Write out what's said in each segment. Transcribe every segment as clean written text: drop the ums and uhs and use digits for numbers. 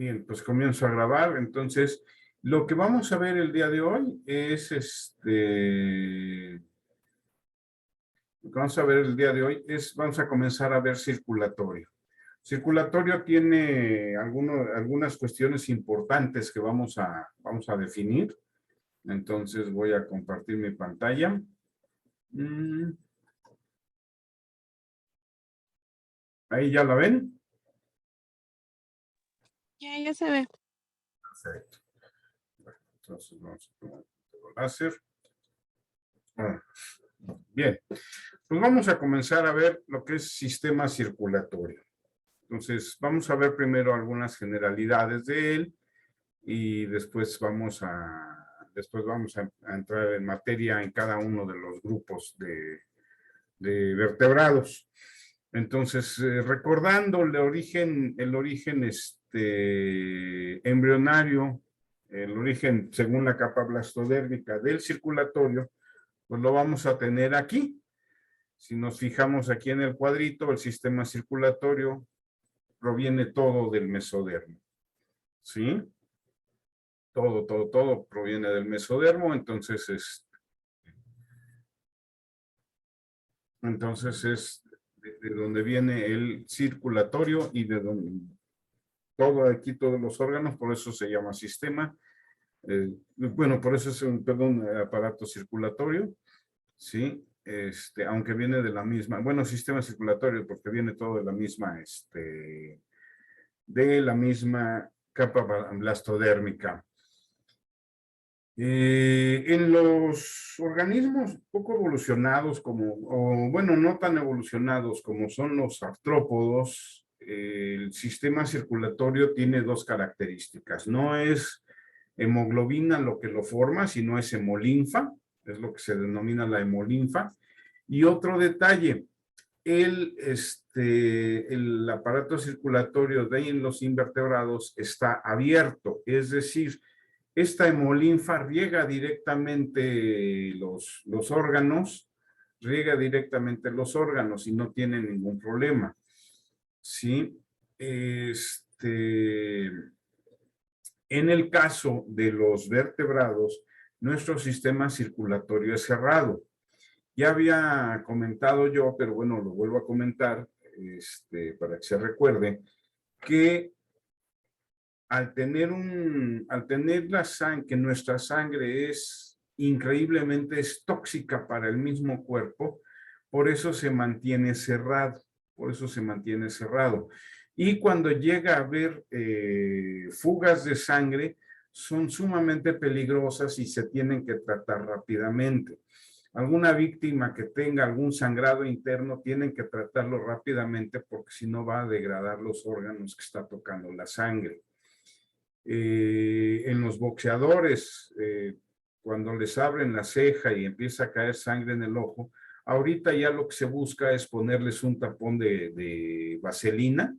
Bien, pues comienzo a grabar. Entonces, lo que vamos a ver el día de hoy es lo que vamos a ver el día de hoy es, vamos a comenzar a ver circulatorio. Circulatorio tiene algunas cuestiones importantes que vamos a definir. Entonces voy a compartir mi pantalla. Ahí ya la ven. Ya se ve. Perfecto. Bueno, entonces vamos a tomar el láser. Bien, pues vamos a comenzar a ver lo que es sistema circulatorio. Entonces, vamos a ver primero algunas generalidades de él y después vamos a entrar en materia en cada uno de los grupos de vertebrados. Entonces, recordando el origen embrionario, el origen según la capa blastodérmica del circulatorio, pues lo vamos a tener aquí. Si nos fijamos aquí en el cuadrito, el sistema circulatorio proviene todo del mesodermo. ¿Sí? Todo proviene del mesodermo, entonces es de donde viene el circulatorio y de donde todos los órganos, por eso se llama sistema. Bueno, por eso es un aparato circulatorio, ¿sí? Aunque viene de la misma, bueno, sistema circulatorio, porque viene todo de la misma capa blastodérmica. En los organismos poco evolucionados, bueno, no tan evolucionados como son los artrópodos, el sistema circulatorio tiene dos características. No es hemoglobina lo que lo forma, sino es hemolinfa, es lo que se denomina la hemolinfa. Y otro detalle, el aparato circulatorio de los invertebrados está abierto, es decir, esta hemolinfa riega directamente los órganos, y no tiene ningún problema. ¿Sí? En el caso de los vertebrados, nuestro sistema circulatorio es cerrado. Ya había comentado yo, pero bueno, lo vuelvo a comentar para que se recuerde, que al tener que nuestra sangre es increíblemente tóxica para el mismo cuerpo, por eso se mantiene cerrado, Y cuando llega a haber fugas de sangre, son sumamente peligrosas y se tienen que tratar rápidamente. Alguna víctima que tenga algún sangrado interno, tienen que tratarlo rápidamente porque si no va a degradar los órganos que está tocando la sangre. En los boxeadores, cuando les abren la ceja y empieza a caer sangre en el ojo, ahorita ya lo que se busca es ponerles un tapón de vaselina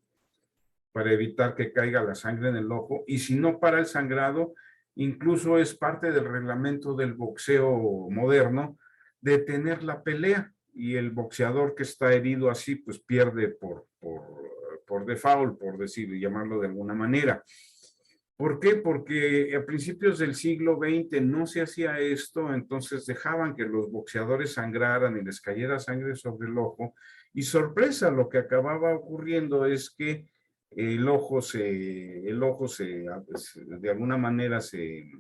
para evitar que caiga la sangre en el ojo, y si no para el sangrado, incluso es parte del reglamento del boxeo moderno, detener la pelea, y el boxeador que está herido así, pues pierde por default, por llamarlo de alguna manera. ¿Por qué? Porque a principios del siglo XX no se hacía esto, entonces dejaban que los boxeadores sangraran y les cayera sangre sobre el ojo, y sorpresa, lo que acababa ocurriendo es que el ojo de alguna manera se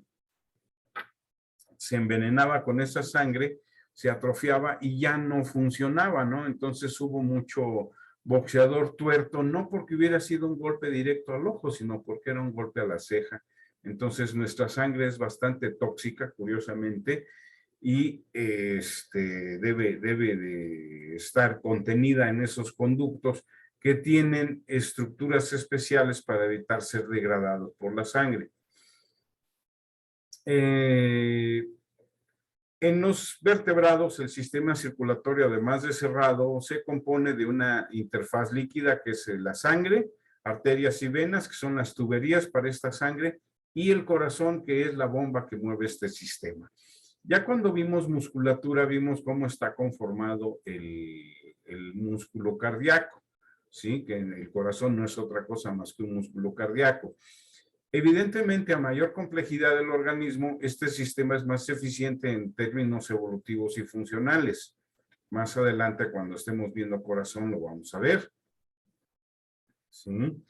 envenenaba con esa sangre, se atrofiaba y ya no funcionaba, ¿no? Entonces hubo mucho boxeador tuerto, no porque hubiera sido un golpe directo al ojo, sino porque era un golpe a la ceja. Entonces nuestra sangre es bastante tóxica, curiosamente, y debe de estar contenida en esos conductos que tienen estructuras especiales para evitar ser degradados por la sangre. En los vertebrados, el sistema circulatorio, además de cerrado, se compone de una interfaz líquida que es la sangre, arterias y venas, que son las tuberías para esta sangre, y el corazón, que es la bomba que mueve este sistema. Ya cuando vimos musculatura, vimos cómo está conformado el músculo cardíaco, ¿sí? Que el corazón no es otra cosa más que un músculo cardíaco. Evidentemente, a mayor complejidad del organismo, este sistema es más eficiente en términos evolutivos y funcionales. Más adelante, cuando estemos viendo corazón, lo vamos a ver. ¿Sí?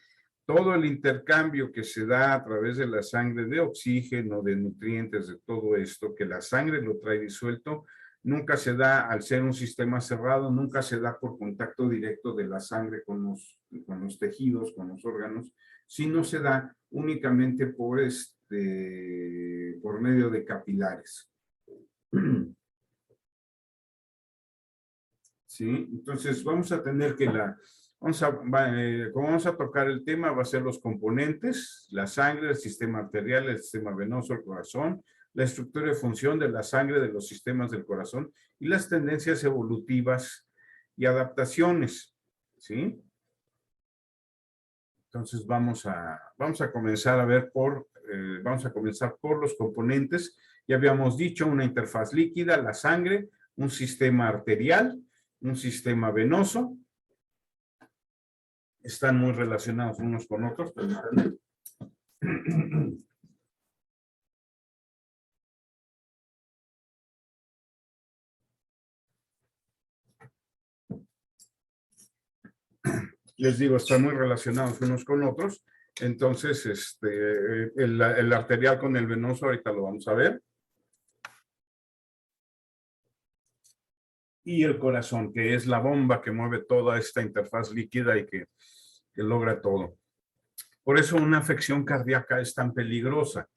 Todo el intercambio que se da a través de la sangre de oxígeno, de nutrientes, de todo esto, que la sangre lo trae disuelto, nunca se da al ser un sistema cerrado, nunca se da por contacto directo de la sangre con los tejidos, con los órganos, sino se da únicamente por medio de capilares. ¿Sí? Entonces vamos a tener que como vamos a tocar el tema, va a ser los componentes, la sangre, el sistema arterial, el sistema venoso, el corazón, la estructura y función de la sangre, de los sistemas del corazón y las tendencias evolutivas y adaptaciones, ¿sí? Entonces vamos a comenzar a ver vamos a comenzar por los componentes. Ya habíamos dicho una interfaz líquida, la sangre, un sistema arterial, un sistema venoso. Están muy relacionados unos con otros. Les digo, están muy relacionados unos con otros. Entonces, el arterial con el venoso, ahorita lo vamos a ver. Y el corazón, que es la bomba que mueve toda esta interfaz líquida y que logra todo. Por eso una afección cardíaca es tan peligrosa.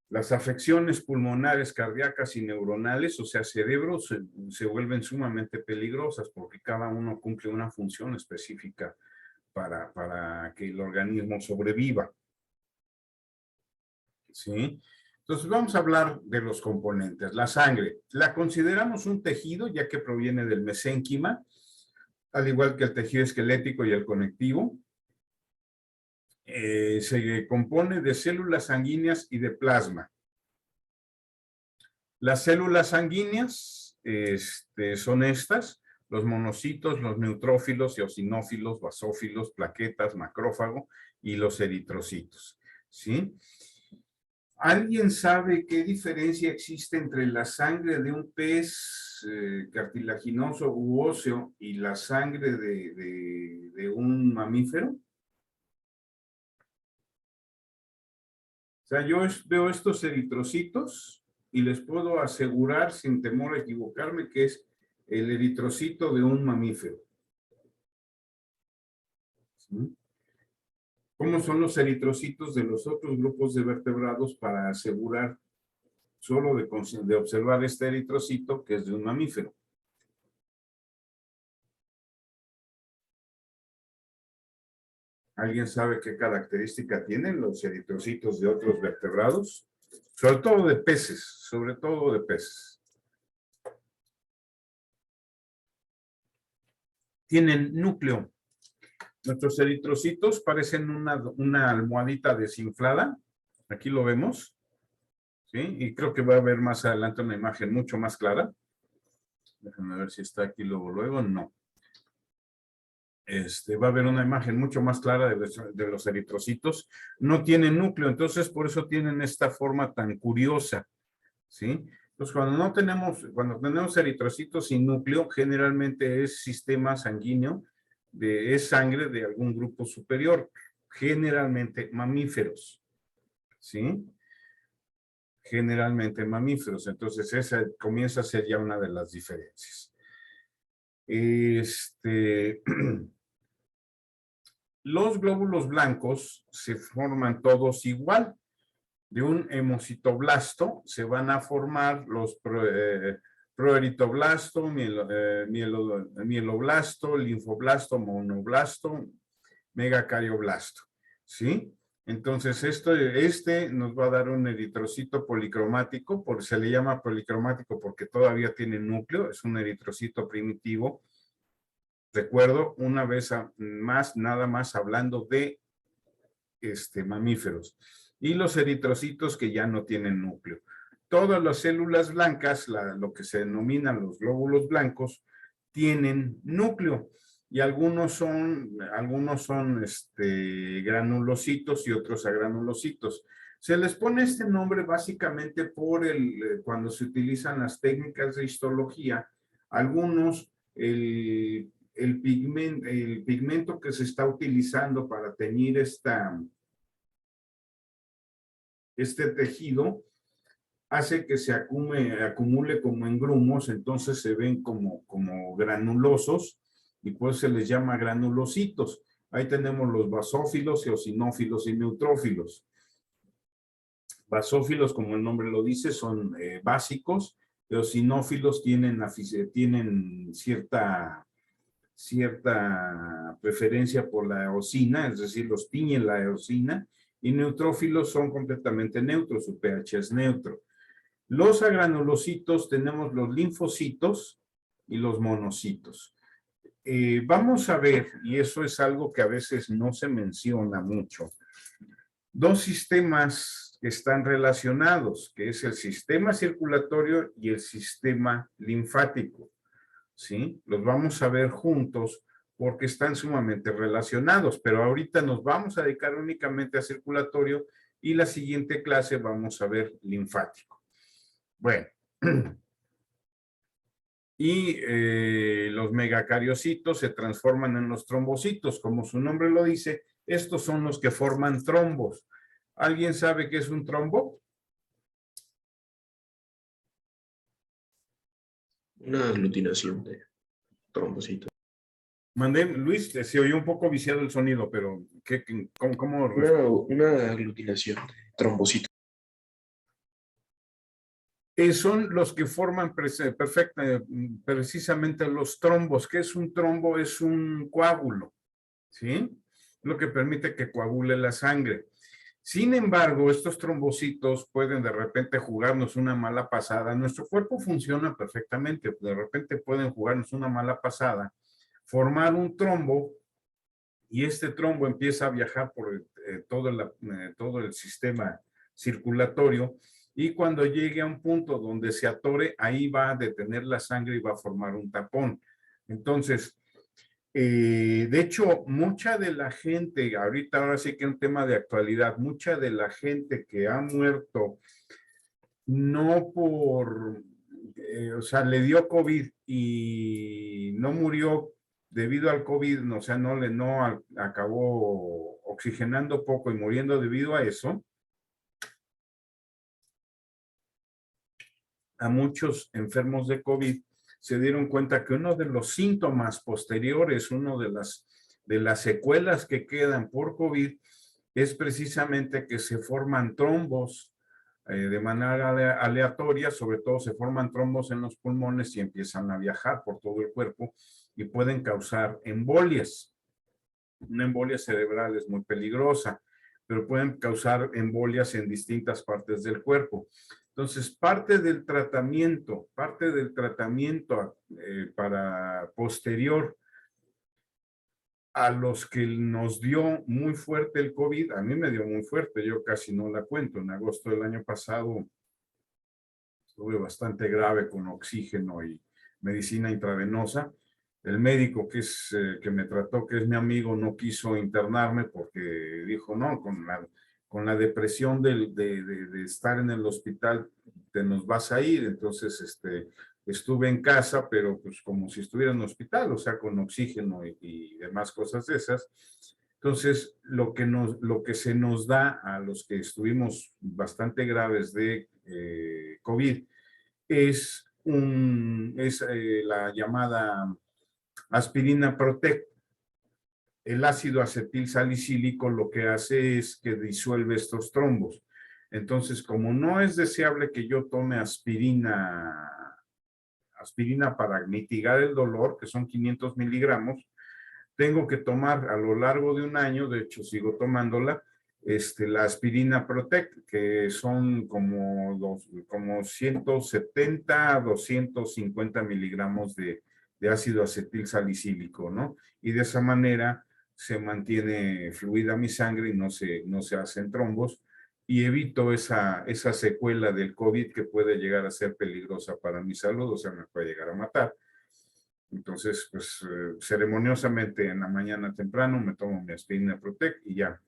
Las afecciones pulmonares, cardíacas y neuronales, o sea, cerebros, se vuelven sumamente peligrosas porque cada uno cumple una función específica para que el organismo sobreviva. ¿Sí? Entonces vamos a hablar de los componentes. La sangre, la consideramos un tejido ya que proviene del mesénquima, al igual que el tejido esquelético y el conectivo. Se compone de células sanguíneas y de plasma. Las células sanguíneas son estas: los monocitos, los neutrófilos, eosinófilos, basófilos, plaquetas, macrófago y los eritrocitos. ¿Sí? ¿Alguien sabe qué diferencia existe entre la sangre de un pez cartilaginoso u óseo y la sangre de un mamífero? O sea, yo veo estos eritrocitos y les puedo asegurar sin temor a equivocarme que es el eritrocito de un mamífero. ¿Sí? ¿Cómo son los eritrocitos de los otros grupos de vertebrados para asegurar solo de observar este eritrocito que es de un mamífero? ¿Alguien sabe qué característica tienen los eritrocitos de otros vertebrados? Sobre todo de peces, sobre todo de peces. Tienen núcleo. Nuestros eritrocitos parecen una almohadita desinflada. Aquí lo vemos. ¿Sí? Y creo que va a haber más adelante una imagen mucho más clara. Déjenme ver si está aquí luego. No. Va a haber una imagen mucho más clara de los eritrocitos. No tienen núcleo, entonces por eso tienen esta forma tan curiosa. ¿Sí? Entonces cuando tenemos eritrocitos sin núcleo, generalmente es sistema sanguíneo, es sangre de algún grupo superior, generalmente mamíferos. ¿Sí? Generalmente mamíferos. Entonces esa comienza a ser ya una de las diferencias. Los glóbulos blancos se forman todos igual. De un hemocitoblasto se van a formar los proeritoblasto, mieloblasto, linfoblasto, monoblasto, megacardioblasto. ¿Sí? Entonces, nos va a dar un eritrocito policromático, se le llama policromático porque todavía tiene núcleo, es un eritrocito primitivo. Recuerdo, una vez más, nada más hablando de mamíferos. Y los eritrocitos que ya no tienen núcleo. Todas las células blancas, lo que se denominan los glóbulos blancos, tienen núcleo. y algunos son granulocitos y otros agranulocitos. Se les pone este nombre básicamente por cuando se utilizan las técnicas de histología, algunos, el pigmento que se está utilizando para teñir este tejido hace que se acumule como en grumos, entonces se ven como granulosos y pues se les llama granulocitos. Ahí tenemos los basófilos, eosinófilos y neutrófilos. Basófilos, como el nombre lo dice, son básicos. Eosinófilos tienen cierta preferencia por la eosina, es decir, los tiñe la eosina, y neutrófilos son completamente neutros, su pH es neutro. Los agranulocitos tenemos los linfocitos y los monocitos. Vamos a ver, y eso es algo que a veces no se menciona mucho, dos sistemas que están relacionados, que es el sistema circulatorio y el sistema linfático, ¿sí? Los vamos a ver juntos porque están sumamente relacionados, pero ahorita nos vamos a dedicar únicamente a circulatorio y la siguiente clase vamos a ver linfático. Bueno, y los megacariocitos se transforman en los trombocitos, como su nombre lo dice, estos son los que forman trombos. ¿Alguien sabe qué es un trombo? Una aglutinación de trombocitos. Mandé, Luis, se oyó un poco viciado el sonido, pero ¿cómo? Una aglutinación de trombocitos. Son los que forman precisamente los trombos. ¿Qué es un trombo? Es un coágulo, ¿sí? Lo que permite que coagule la sangre. Sin embargo, estos trombocitos pueden de repente jugarnos una mala pasada. Nuestro cuerpo funciona perfectamente. De repente pueden jugarnos una mala pasada, formar un trombo y este trombo empieza a viajar por todo el sistema circulatorio y cuando llegue a un punto donde se atore, ahí va a detener la sangre y va a formar un tapón. Entonces, de hecho, mucha de la gente, ahora sí que es un tema de actualidad, mucha de la gente que ha muerto no o sea, le dio COVID y no murió debido al COVID, o sea, no acabó oxigenando poco y muriendo debido a eso. A muchos enfermos de COVID se dieron cuenta que uno de los síntomas posteriores, uno de las secuelas que quedan por COVID, es precisamente que se forman trombos de manera aleatoria, sobre todo se forman trombos en los pulmones y empiezan a viajar por todo el cuerpo y pueden causar embolias. Una embolia cerebral es muy peligrosa, pero pueden causar embolias en distintas partes del cuerpo. Entonces, parte del tratamiento para posterior a los que nos dio muy fuerte el COVID, a mí me dio muy fuerte, yo casi no la cuento. En agosto del año pasado estuve bastante grave con oxígeno y medicina intravenosa. El médico que me trató, que es mi amigo, no quiso internarme porque dijo, no, con la depresión de estar en el hospital te nos vas a ir. Entonces, estuve en casa, pero pues como si estuviera en el hospital, o sea, con oxígeno y demás cosas de esas. Entonces, lo que se nos da a los que estuvimos bastante graves de COVID es la llamada aspirina Protect. El ácido acetil salicílico lo que hace es que disuelve estos trombos. Entonces, como no es deseable que yo tome aspirina para mitigar el dolor, que son 500 miligramos, tengo que tomar a lo largo de un año, de hecho sigo tomándola, la aspirina Protect, que son como 170 a 250 miligramos de ácido acetil salicílico, ¿no? Y de esa manera se mantiene fluida mi sangre y no se hacen trombos y evito esa secuela del COVID que puede llegar a ser peligrosa para mi salud, o sea, me puede llegar a matar. Entonces, pues ceremoniosamente en la mañana temprano me tomo mi aspirina Protec y ya,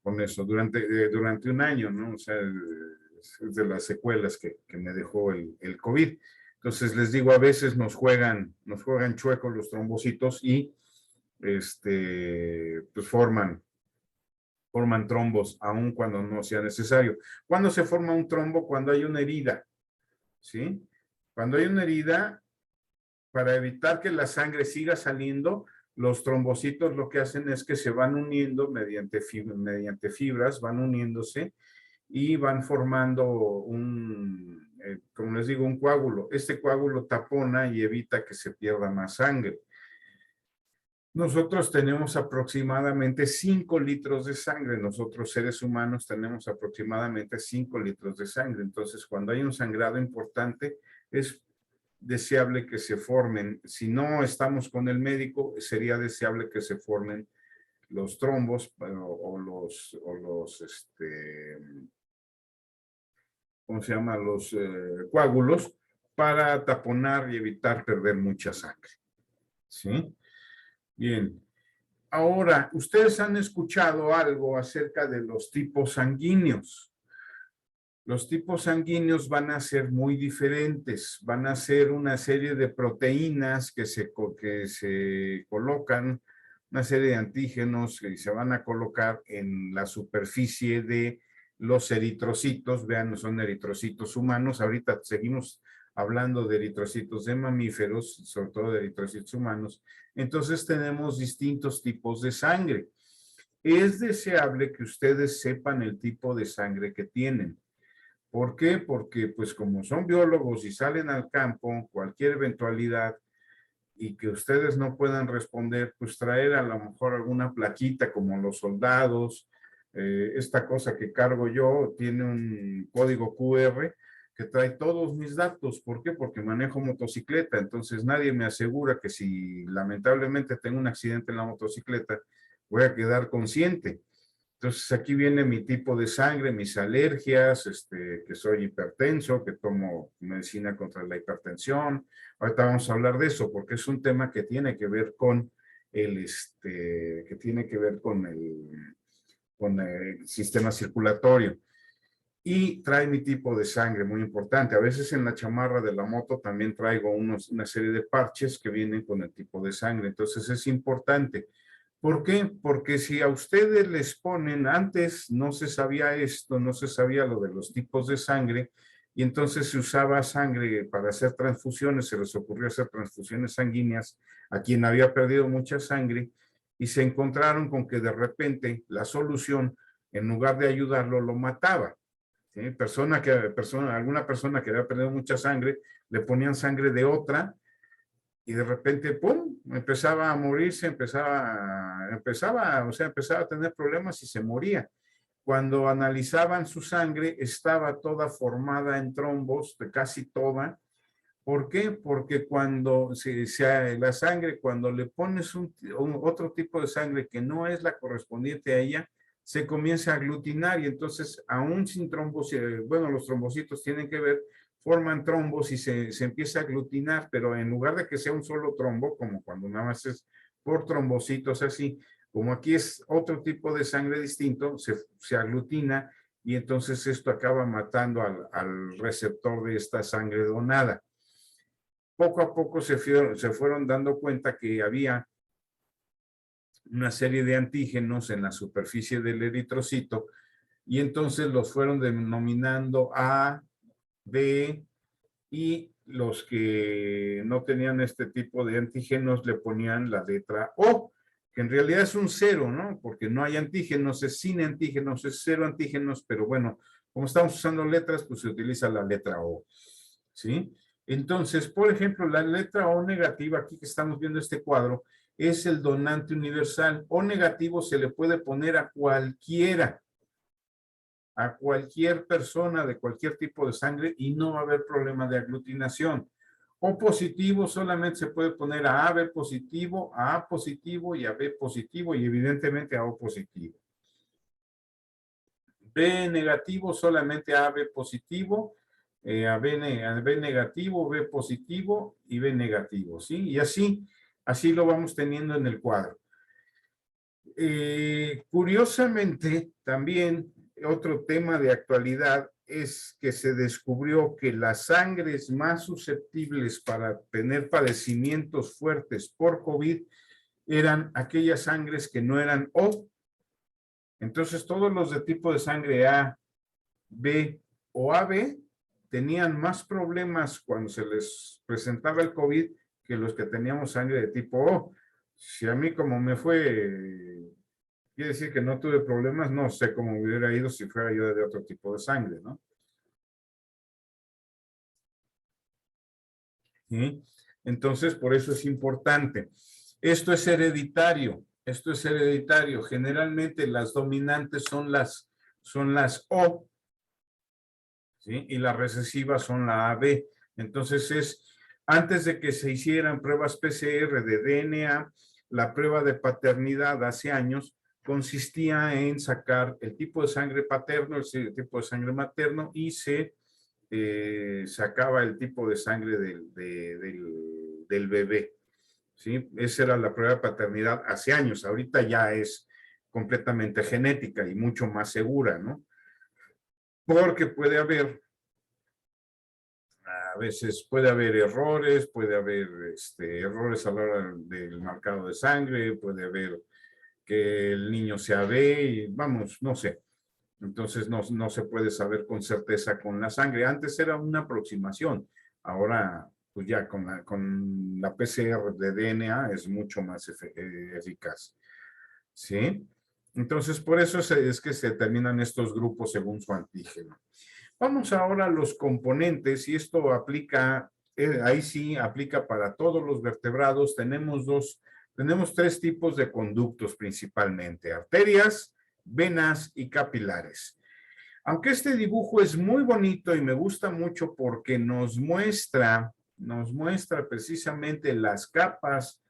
con eso, durante un año, ¿no? O sea, es de las secuelas que me dejó el COVID. Entonces, les digo, a veces nos juegan chuecos los trombocitos y pues forman trombos, aun cuando no sea necesario. ¿Cuándo se forma un trombo? Cuando hay una herida, ¿sí? Cuando hay una herida, para evitar que la sangre siga saliendo, los trombocitos lo que hacen es que se van uniendo mediante fibras, van uniéndose y van formando como les digo, un coágulo. Este coágulo tapona y evita que se pierda más sangre. Nosotros tenemos aproximadamente 5 litros de sangre. Nosotros seres humanos tenemos aproximadamente 5 litros de sangre. Entonces, cuando hay un sangrado importante, es deseable que se formen. Si no estamos con el médico, sería deseable que se formen los trombos ¿cómo se llama? Los coágulos para taponar y evitar perder mucha sangre. ¿Sí? Bien. Ahora, ¿ustedes han escuchado algo acerca de los tipos sanguíneos? Los tipos sanguíneos van a ser muy diferentes, van a ser una serie de proteínas que se colocan, una serie de antígenos que se van a colocar en la superficie de los eritrocitos. Vean, son eritrocitos humanos. Ahorita seguimos hablando de eritrocitos de mamíferos, sobre todo de eritrocitos humanos. Entonces tenemos distintos tipos de sangre. Es deseable que ustedes sepan el tipo de sangre que tienen. ¿Por qué? Porque pues como son biólogos y salen al campo, cualquier eventualidad y que ustedes no puedan responder, pues traer a lo mejor alguna plaquita como los soldados. Esta cosa que cargo yo tiene un código QR que trae todos mis datos. ¿Por qué? Porque manejo motocicleta, entonces nadie me asegura que si lamentablemente tengo un accidente en la motocicleta, voy a quedar consciente. Entonces aquí viene mi tipo de sangre, mis alergias, que soy hipertenso, que tomo medicina contra la hipertensión. Ahorita vamos a hablar de eso porque es un tema que tiene que ver con el sistema circulatorio. Y trae mi tipo de sangre, muy importante. A veces en la chamarra de la moto también traigo una serie de parches que vienen con el tipo de sangre. Entonces es importante. ¿Por qué? Porque si a ustedes les ponen, antes no se sabía esto, no se sabía lo de los tipos de sangre, y entonces se usaba sangre para hacer transfusiones, se les ocurrió hacer transfusiones sanguíneas a quien había perdido mucha sangre, y se encontraron con que de repente la solución, en lugar de ayudarlo, lo mataba. ¿Sí? Alguna persona que había perdido mucha sangre, le ponían sangre de otra, y de repente, ¡pum!, empezaba a morirse, empezaba a tener problemas y se moría. Cuando analizaban su sangre, estaba toda formada en trombos, casi toda. ¿Por qué? Porque cuando la sangre, cuando le pones otro tipo de sangre que no es la correspondiente a ella, se comienza a aglutinar y entonces, aún sin trombos, bueno, los trombocitos tienen que ver, forman trombos y se empieza a aglutinar, pero en lugar de que sea un solo trombo, como cuando nada más es por trombocitos así, como aquí es otro tipo de sangre distinto, se aglutina y entonces esto acaba matando al receptor de esta sangre donada. Poco a poco se fueron dando cuenta que había una serie de antígenos en la superficie del eritrocito y entonces los fueron denominando A, B, y los que no tenían este tipo de antígenos le ponían la letra O, que en realidad es un cero, ¿no? Porque no hay antígenos, es sin antígenos, es cero antígenos, pero bueno, como estamos usando letras, pues se utiliza la letra O, ¿sí? Entonces, por ejemplo, la letra O negativa, aquí que estamos viendo este cuadro, es el donante universal. O negativo se le puede poner a cualquier persona de cualquier tipo de sangre y no va a haber problema de aglutinación. O positivo solamente se puede poner a AB positivo, a A positivo y a B positivo y evidentemente a O positivo. B negativo solamente a AB positivo, a B negativo, B positivo y B negativo, ¿sí? Y así lo vamos teniendo en el cuadro. Curiosamente, también otro tema de actualidad es que se descubrió que las sangres más susceptibles para tener padecimientos fuertes por COVID eran aquellas sangres que no eran O. Entonces, todos los de tipo de sangre A, B o AB tenían más problemas cuando se les presentaba el COVID que los que teníamos sangre de tipo O. Si a mí como me fue, quiere decir que no tuve problemas, no sé cómo hubiera ido si fuera yo de otro tipo de sangre, ¿no? ¿Sí? Entonces, por eso es importante. Esto es hereditario. Esto es hereditario. Generalmente las dominantes son las O, ¿sí? Y las recesivas son la AB. Entonces antes de que se hicieran pruebas PCR de DNA, la prueba de paternidad hace años consistía en sacar el tipo de sangre paterno, el tipo de sangre materno y se sacaba el tipo de sangre del bebé, ¿sí? Esa era la prueba de paternidad hace años. Ahorita ya es completamente genética y mucho más segura, ¿no? Porque a veces puede haber errores, puede haber errores a la hora del marcado de sangre, puede haber que el niño sea B, y vamos, no sé. Entonces no se puede saber con certeza con la sangre. Antes era una aproximación, ahora pues ya con la PCR de DNA es mucho más eficaz. ¿Sí? Entonces por eso es que se determinan estos grupos según su antígeno. Vamos ahora a los componentes y esto aplica, ahí sí aplica para todos los vertebrados. Tenemos tres tipos de conductos principalmente: arterias, venas y capilares. Aunque este dibujo es muy bonito y me gusta mucho porque nos muestra precisamente las capas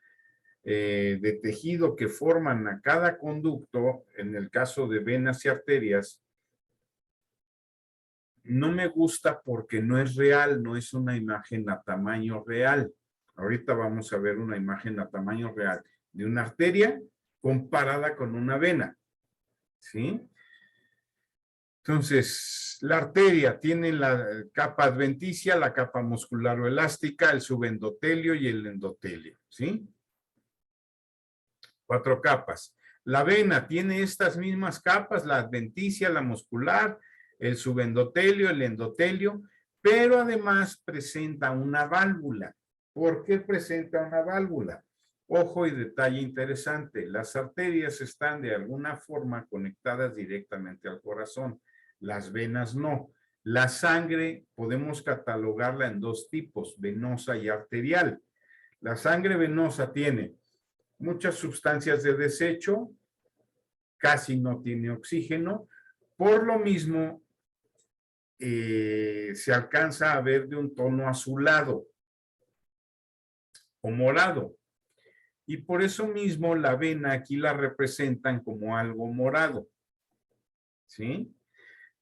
de tejido que forman a cada conducto, en el caso de venas y arterias, no me gusta porque no es real, no es una imagen a tamaño real. Ahorita vamos a ver una imagen a tamaño real de una arteria comparada con una vena, ¿sí? Entonces, la arteria tiene la capa adventicia, la capa muscular o elástica, el subendotelio y el endotelio, ¿sí? 4 capas. La vena tiene estas mismas capas, la adventicia, la muscular, el subendotelio, el endotelio, pero además presenta una válvula. ¿Por qué presenta una válvula? Ojo y detalle interesante, las arterias están de alguna forma conectadas directamente al corazón, las venas no. La sangre podemos catalogarla en dos tipos, venosa y arterial. La sangre venosa tiene muchas sustancias de desecho, casi no tiene oxígeno, por lo mismo se alcanza a ver de un tono azulado o morado. Y por eso mismo la vena aquí la representan como algo morado, ¿sí?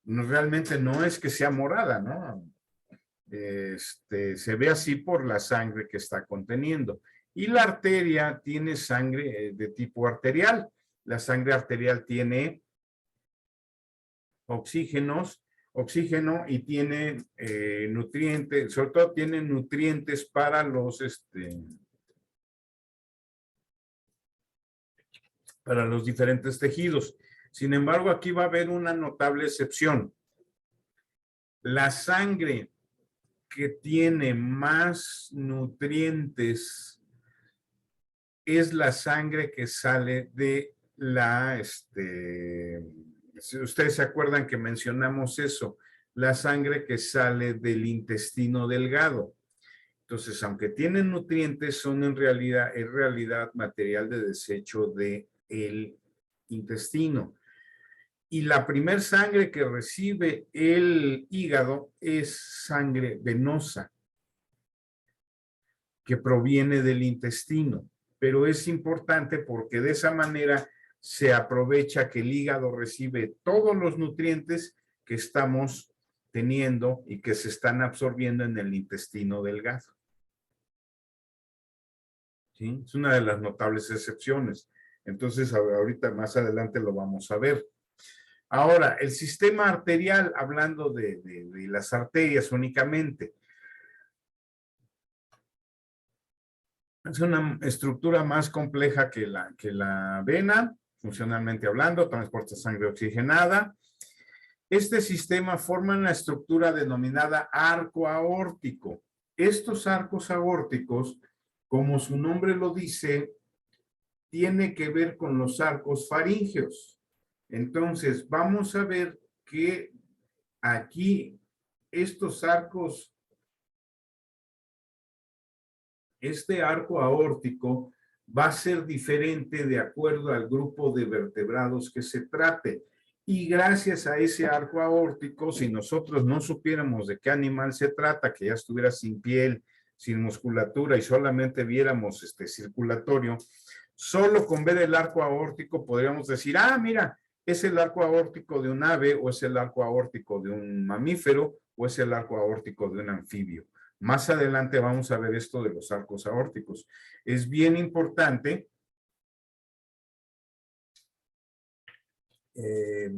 Realmente no es que sea morada, ¿no? Se ve así por la sangre que está conteniendo. Y la arteria tiene sangre de tipo arterial. La sangre arterial tiene oxígeno y tiene nutrientes, sobre todo tiene nutrientes para los diferentes tejidos. Sin embargo, aquí va a haber una notable excepción. La sangre que tiene más nutrientes es la sangre que sale de si ustedes se acuerdan que mencionamos eso, la sangre que sale del intestino delgado. Entonces, aunque tienen nutrientes, son en realidad material de desecho del intestino. Y la primer sangre que recibe el hígado es sangre venosa, que proviene del intestino. Pero es importante porque de esa manera se aprovecha que el hígado recibe todos los nutrientes que estamos teniendo y que se están absorbiendo en el intestino delgado. ¿Sí? Es una de las notables excepciones. Entonces, ahorita más adelante lo vamos a ver. Ahora, el sistema arterial, hablando de las arterias únicamente, es una estructura más compleja que la vena, funcionalmente hablando, transporta sangre oxigenada. Este sistema forma una estructura denominada arco aórtico. Estos arcos aórticos, como su nombre lo dice, tiene que ver con los arcos faríngeos. Entonces, vamos a ver que aquí estos arcos, este arco aórtico va a ser diferente de acuerdo al grupo de vertebrados que se trate. Y gracias a ese arco aórtico, si nosotros no supiéramos de qué animal se trata, que ya estuviera sin piel, sin musculatura y solamente viéramos circulatorio, solo con ver el arco aórtico podríamos decir, ah, mira, es el arco aórtico de un ave, o es el arco aórtico de un mamífero, o es el arco aórtico de un anfibio. Más adelante vamos a ver esto de los arcos aórticos. Es bien importante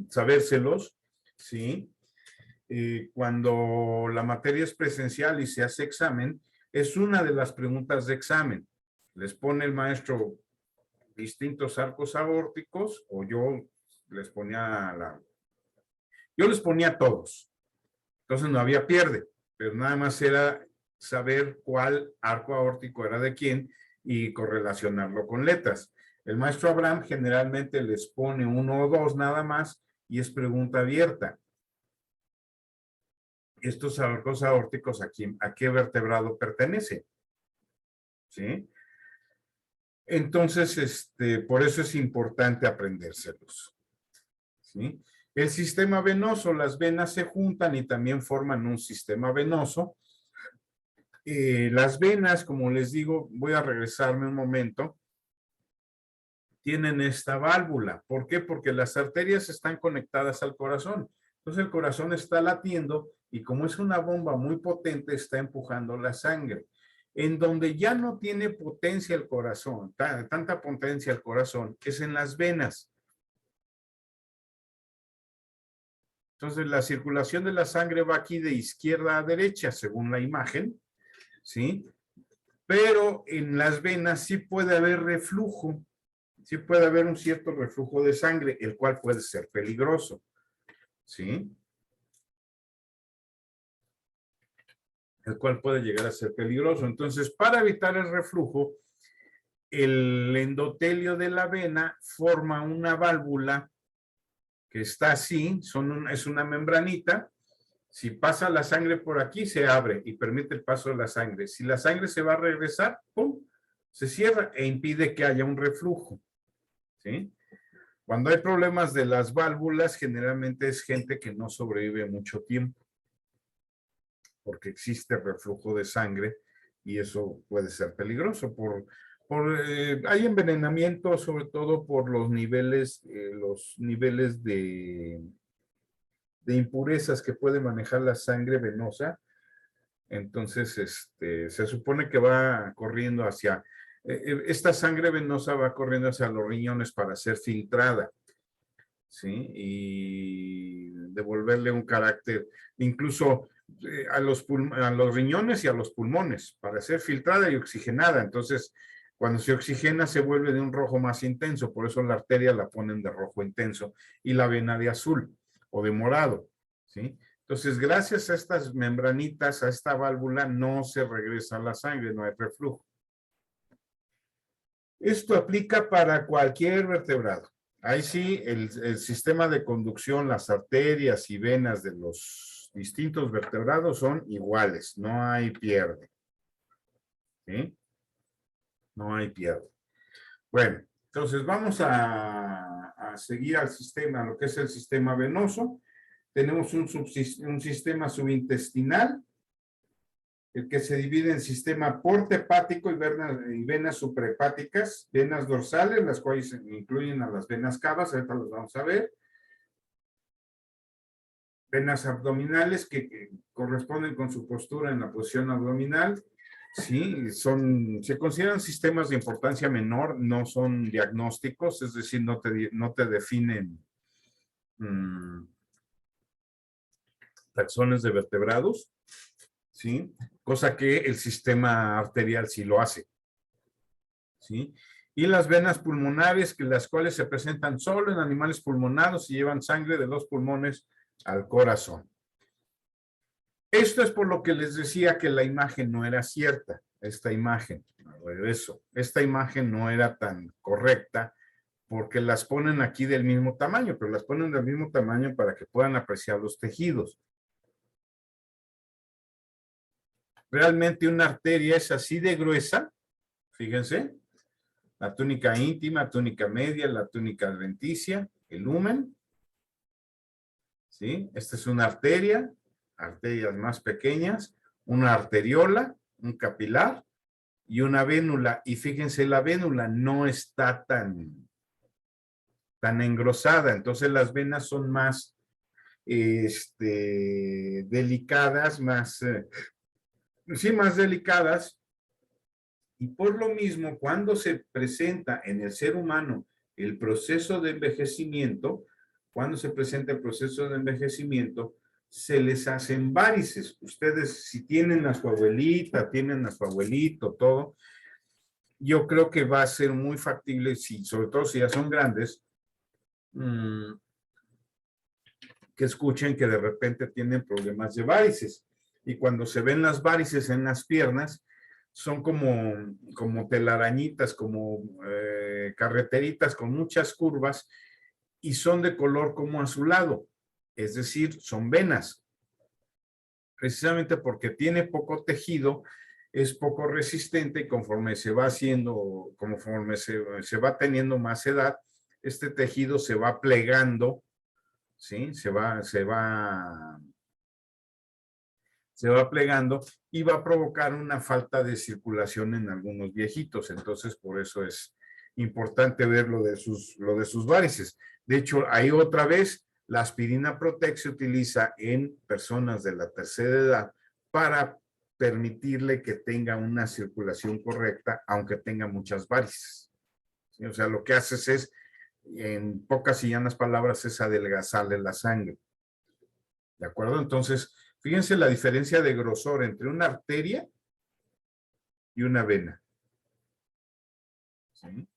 sabérselos, ¿sí? Cuando la materia es presencial y se hace examen, es una de las preguntas de examen. Les pone el maestro distintos arcos aórticos, o yo les ponía todos. Entonces no había pierde, pero nada más era saber cuál arco aórtico era de quién y correlacionarlo con letras. El maestro Abraham generalmente les pone 1 o 2 nada más y es pregunta abierta. Estos arcos aórticos, ¿a qué vertebrado pertenece? ¿Sí? Entonces, por eso es importante aprendérselos. ¿Sí? El sistema venoso, las venas se juntan y también forman un sistema venoso. Las venas, como les digo, voy a regresarme un momento, tienen esta válvula. ¿Por qué? Porque las arterias están conectadas al corazón. Entonces el corazón está latiendo y como es una bomba muy potente, está empujando la sangre. En donde ya no tiene potencia el corazón, tanta potencia el corazón, es en las venas. Entonces la circulación de la sangre va aquí de izquierda a derecha, según la imagen, ¿sí? Pero en las venas sí puede haber reflujo, sí puede haber un cierto reflujo de sangre, el cual puede ser peligroso, ¿sí? El cual puede llegar a ser peligroso. Entonces, para evitar el reflujo, el endotelio de la vena forma una válvula que está así, es una membranita. Si pasa la sangre por aquí, se abre y permite el paso de la sangre. Si la sangre se va a regresar, ¡pum!, se cierra e impide que haya un reflujo, ¿sí? Cuando hay problemas de las válvulas, generalmente es gente que no sobrevive mucho tiempo, porque existe reflujo de sangre y eso puede ser peligroso. Hay envenenamiento, sobre todo por los niveles de impurezas que puede manejar la sangre venosa. Entonces, se supone que va corriendo esta sangre venosa va corriendo hacia los riñones para ser filtrada, ¿sí? Y devolverle un carácter, incluso a los riñones y a los pulmones, para ser filtrada y oxigenada. Entonces, cuando se oxigena se vuelve de un rojo más intenso, por eso la arteria la ponen de rojo intenso y la vena de azul o de morado, ¿sí? Entonces, gracias a estas membranitas, a esta válvula, no se regresa la sangre, no hay reflujo. Esto aplica para cualquier vertebrado. Ahí sí, el sistema de conducción, las arterias y venas de los distintos vertebrados son iguales, no hay pierde. ¿Sí? No hay pierde. Bueno, entonces vamos a seguir al sistema, lo que es el sistema venoso. Tenemos un sistema subintestinal, el que se divide en sistema portohepático y venas suprahepáticas, venas dorsales, las cuales incluyen a las venas cavas, ahorita las vamos a ver. Venas abdominales que corresponden con su postura en la posición abdominal. Sí, se consideran sistemas de importancia menor, no son diagnósticos, es decir, no te definen taxones de vertebrados, ¿sí? Cosa que el sistema arterial sí lo hace, ¿sí? Y las venas pulmonares, las cuales se presentan solo en animales pulmonados y llevan sangre de los pulmones al corazón. Esto es por lo que les decía que la imagen no era cierta, esta imagen, esta imagen no era tan correcta porque las ponen aquí del mismo tamaño, pero las ponen del mismo tamaño para que puedan apreciar los tejidos. Realmente una arteria es así de gruesa, fíjense, la túnica íntima, túnica media, la túnica adventicia, el lumen, ¿sí? Esta es una arteria, arterias más pequeñas, una arteriola, un capilar y una vénula. Y fíjense, la vénula no está tan engrosada, entonces las venas son más delicadas, más delicadas, y por lo mismo, cuando se presenta en el ser humano el proceso de envejecimiento, se les hacen varices. Ustedes, si tienen a su abuelita, tienen a su abuelito, todo, yo creo que va a ser muy factible, sobre todo si ya son grandes, que escuchen que de repente tienen problemas de varices. Y cuando se ven las varices en las piernas, son como telarañitas, como carreteritas con muchas curvas y son de color como azulado. Es decir, son venas. Precisamente porque tiene poco tejido, es poco resistente y conforme se va haciendo, conforme se va teniendo más edad, este tejido se va plegando, ¿sí? Se va plegando y va a provocar una falta de circulación en algunos viejitos. Entonces, por eso es importante ver lo de sus varices. De hecho, ahí otra vez, la aspirina Protect se utiliza en personas de la tercera edad para permitirle que tenga una circulación correcta, aunque tenga muchas varices. ¿Sí? O sea, lo que haces es, en pocas y llanas palabras, es adelgazarle la sangre. ¿De acuerdo? Entonces, fíjense la diferencia de grosor entre una arteria y una vena. ¿Sí?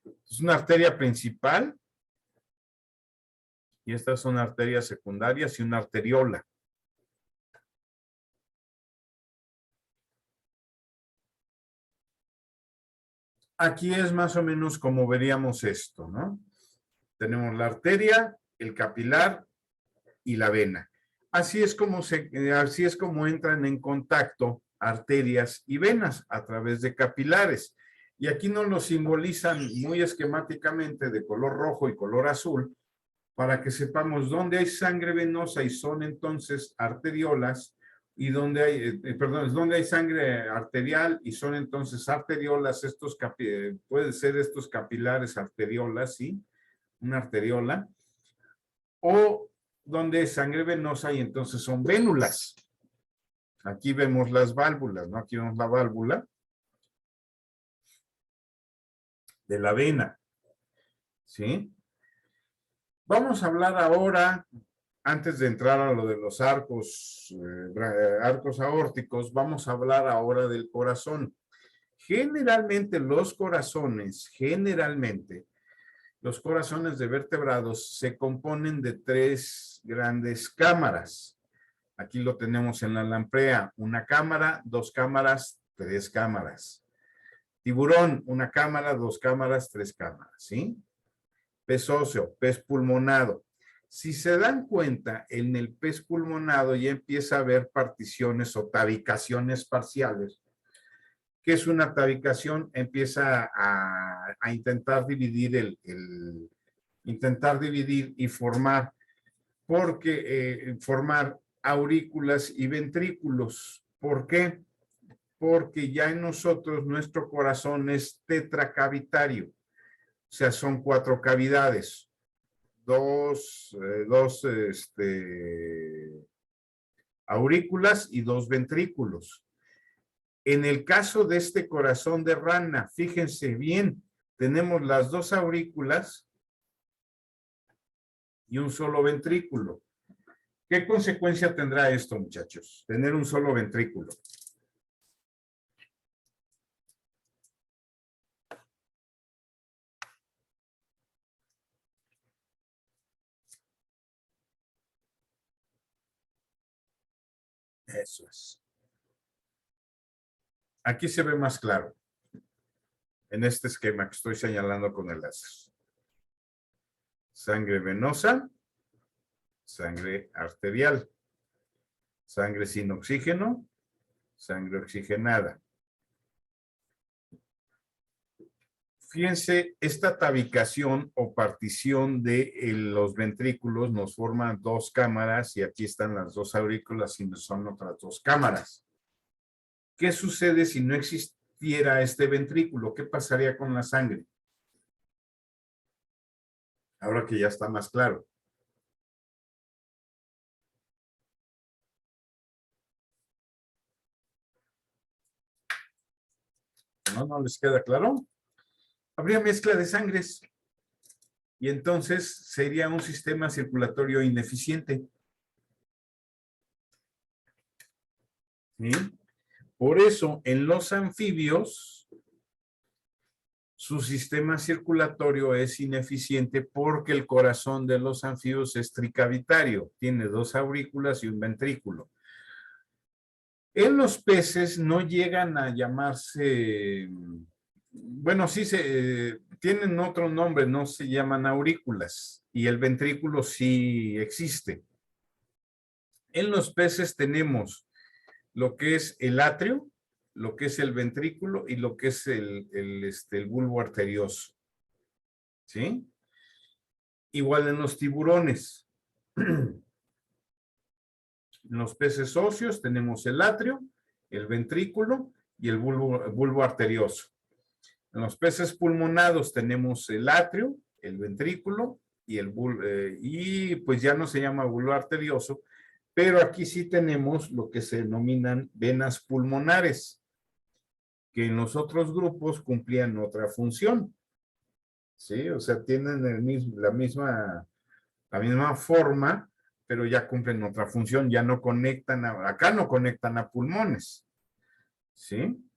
Es una arteria principal y estas son arterias secundarias y una arteriola. Aquí es más o menos como veríamos esto, ¿no? Tenemos la arteria, el capilar y la vena. Así es como entran en contacto arterias y venas a través de capilares. Y aquí nos lo simbolizan muy esquemáticamente de color rojo y color azul para que sepamos dónde hay sangre venosa y son entonces arteriolas y donde hay sangre arterial y son entonces arteriolas, pueden ser estos capilares arteriolas, ¿sí? Una arteriola, o donde hay sangre venosa y entonces son vénulas. Aquí vemos las válvulas, ¿no? Aquí vemos la válvula de la vena, ¿sí? Vamos a hablar ahora, antes de entrar a lo de los arcos aórticos, vamos a hablar ahora del corazón. Generalmente los corazones de vertebrados se componen de 3 grandes cámaras. Aquí lo tenemos en la lamprea, una cámara, 2 cámaras, 3 cámaras. Tiburón, una cámara, 2 cámaras, 3 cámaras, ¿sí? Pez óseo, pez pulmonado. Si se dan cuenta, en el pez pulmonado ya empieza a haber particiones o tabicaciones parciales. ¿Qué es una tabicación? Empieza a intentar dividir y formar, formar aurículas y ventrículos. ¿Por qué? Porque ya en nosotros nuestro corazón es tetracavitario. O sea, son 4 cavidades, dos aurículas y 2 ventrículos. En el caso de este corazón de rana, fíjense bien, tenemos las 2 aurículas y un solo ventrículo. ¿Qué consecuencia tendrá esto, muchachos? Tener un solo ventrículo. Eso es. Aquí se ve más claro. En este esquema que estoy señalando con el láser. Sangre venosa, sangre arterial, sangre sin oxígeno, sangre oxigenada. Fíjense, esta tabicación o partición de los ventrículos nos forman 2 cámaras y aquí están las 2 aurículas y son otras 2 cámaras. ¿Qué sucede si no existiera este ventrículo? ¿Qué pasaría con la sangre? Ahora que ya está más claro. ¿No les queda claro? Habría mezcla de sangres y entonces sería un sistema circulatorio ineficiente. ¿Sí? Por eso, en los anfibios, su sistema circulatorio es ineficiente porque el corazón de los anfibios es tricavitario, tiene 2 aurículas y un ventrículo. En los peces no llegan a llamarse, bueno, sí tienen otro nombre, no se llaman aurículas y el ventrículo sí existe. En los peces tenemos lo que es el atrio, lo que es el ventrículo y lo que es el bulbo arterioso. ¿Sí? Igual en los tiburones. En los peces óseos tenemos el atrio, el ventrículo y el bulbo arterioso. En los peces pulmonados tenemos el atrio, el ventrículo y y pues ya no se llama bulbo arterioso, pero aquí sí tenemos lo que se denominan venas pulmonares, que en los otros grupos cumplían otra función. ¿Sí? O sea, tienen la misma forma, pero ya cumplen otra función, ya no conectan, acá no conectan a pulmones. ¿Sí?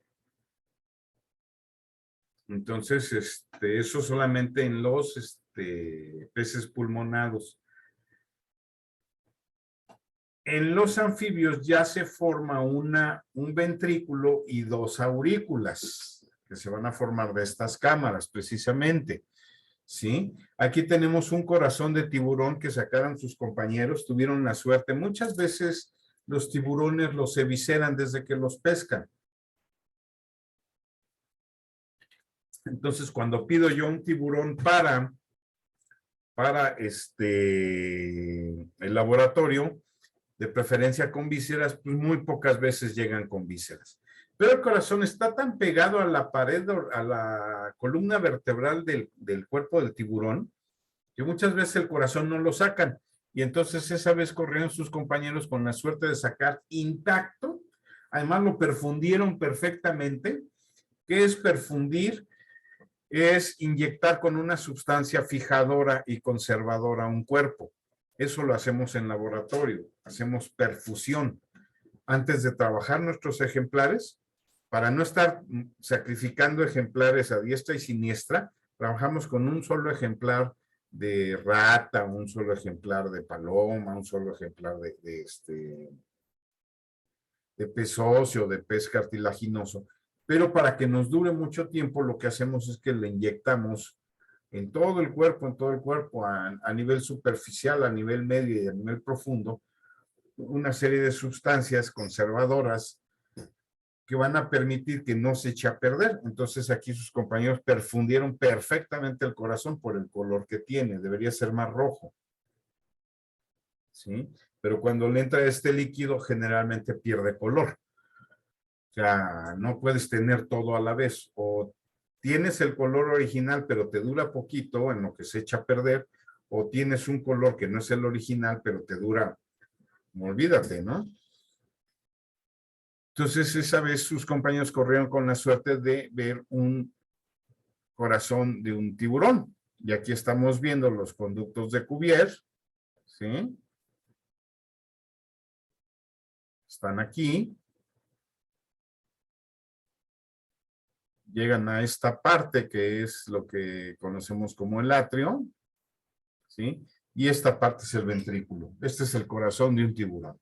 Entonces, eso solamente en los peces pulmonados. En los anfibios ya se forma un ventrículo y 2 aurículas que se van a formar de estas cámaras precisamente. ¿Sí? Aquí tenemos un corazón de tiburón que sacaron sus compañeros, tuvieron la suerte. Muchas veces los tiburones los evisceran desde que los pescan. Entonces, cuando pido yo un tiburón para el laboratorio, de preferencia con vísceras, pues muy pocas veces llegan con vísceras. Pero el corazón está tan pegado a la pared, a la columna vertebral del cuerpo del tiburón, que muchas veces el corazón no lo sacan. Y entonces esa vez corrieron sus compañeros con la suerte de sacar intacto. Además lo perfundieron perfectamente. ¿Qué es perfundir? Es inyectar con una sustancia fijadora y conservadora un cuerpo. Eso lo hacemos en laboratorio, hacemos perfusión. Antes de trabajar nuestros ejemplares, para no estar sacrificando ejemplares a diestra y siniestra, trabajamos con un solo ejemplar de rata, un solo ejemplar de paloma, un solo ejemplar de pez óseo, de pez cartilaginoso. Pero para que nos dure mucho tiempo, lo que hacemos es que le inyectamos en todo el cuerpo, a nivel superficial, a nivel medio y a nivel profundo, una serie de sustancias conservadoras que van a permitir que no se eche a perder. Entonces aquí sus compañeros perfundieron perfectamente el corazón por el color que tiene, debería ser más rojo. ¿Sí? Pero cuando le entra este líquido generalmente pierde color. O sea, no puedes tener todo a la vez. O tienes el color original, pero te dura poquito en lo que se echa a perder, o tienes un color que no es el original, pero te dura, olvídate, ¿no? Entonces, esa vez sus compañeros corrieron con la suerte de ver un corazón de un tiburón. Y aquí estamos viendo los conductos de Cuvier, ¿sí? Están aquí. Llegan a esta parte que es lo que conocemos como el atrio, ¿sí? Y esta parte es el ventrículo. Este es el corazón de un tiburón.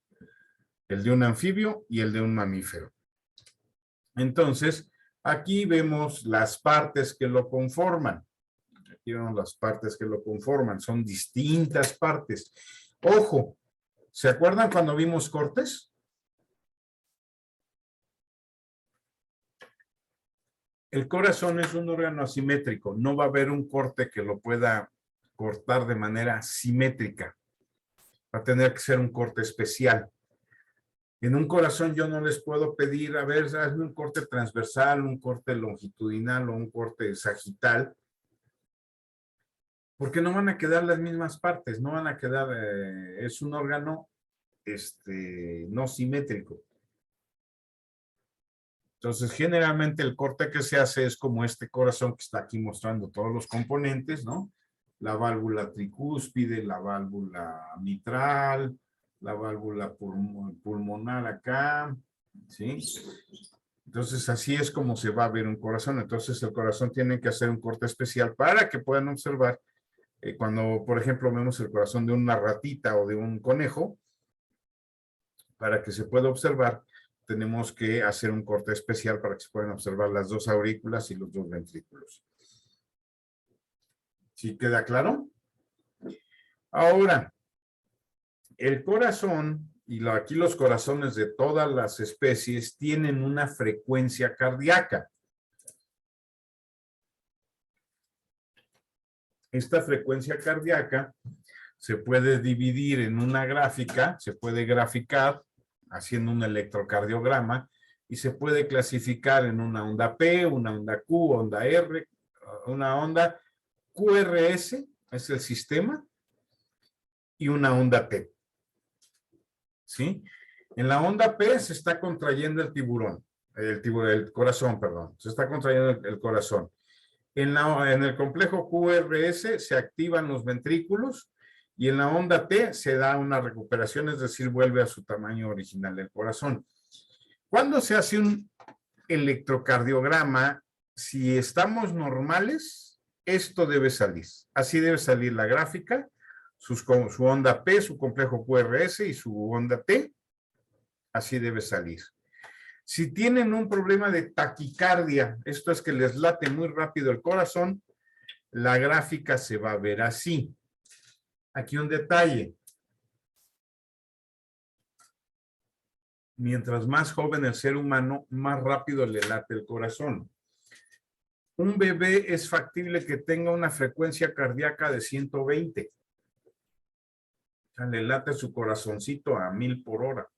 El de un anfibio y el de un mamífero. Entonces, aquí vemos las partes que lo conforman. Aquí vemos las partes que lo conforman. Son distintas partes. Ojo, ¿se acuerdan cuando vimos cortes? El corazón es un órgano asimétrico. No va a haber un corte que lo pueda cortar de manera simétrica. Va a tener que ser un corte especial. En un corazón yo no les puedo pedir, a ver, hazme un corte transversal, un corte longitudinal o un corte sagital, porque no van a quedar las mismas partes, no van a quedar, es un órgano no simétrico. Entonces, generalmente el corte que se hace es como este corazón que está aquí mostrando todos los componentes, ¿no? La válvula tricúspide, la válvula mitral, la válvula pulmonar acá, ¿sí? Entonces, así es como se va a ver un corazón. Entonces, el corazón tiene que hacer un corte especial para que puedan observar cuando, por ejemplo, vemos el corazón de una ratita o de un conejo, para que se pueda observar, tenemos que hacer un corte especial para que se puedan observar las dos aurículas y los dos ventrículos. ¿Sí queda claro? Ahora, el corazón, y aquí los corazones de todas las especies tienen una frecuencia cardíaca. Esta frecuencia cardíaca se puede dividir en una gráfica, se puede graficar haciendo un electrocardiograma y se puede clasificar en una onda P, una onda Q, onda R, una onda QRS, es el sistema, y una onda T. ¿Sí? En la onda P se está contrayendo el tiburón, el corazón, perdón, se está contrayendo el corazón. En el complejo QRS se activan los ventrículos y en la onda T se da una recuperación, es decir, vuelve a su tamaño original el corazón. Cuando se hace un electrocardiograma, si estamos normales, esto debe salir. Así debe salir la gráfica, su onda P, su complejo QRS y su onda T. Así debe salir. Si tienen un problema de taquicardia, esto es que les late muy rápido el corazón, la gráfica se va a ver así. Aquí un detalle. Mientras más joven el ser humano, más rápido le late el corazón. Un bebé es factible que tenga una frecuencia cardíaca de 120. O sea, le late su corazoncito a 1000 por hora.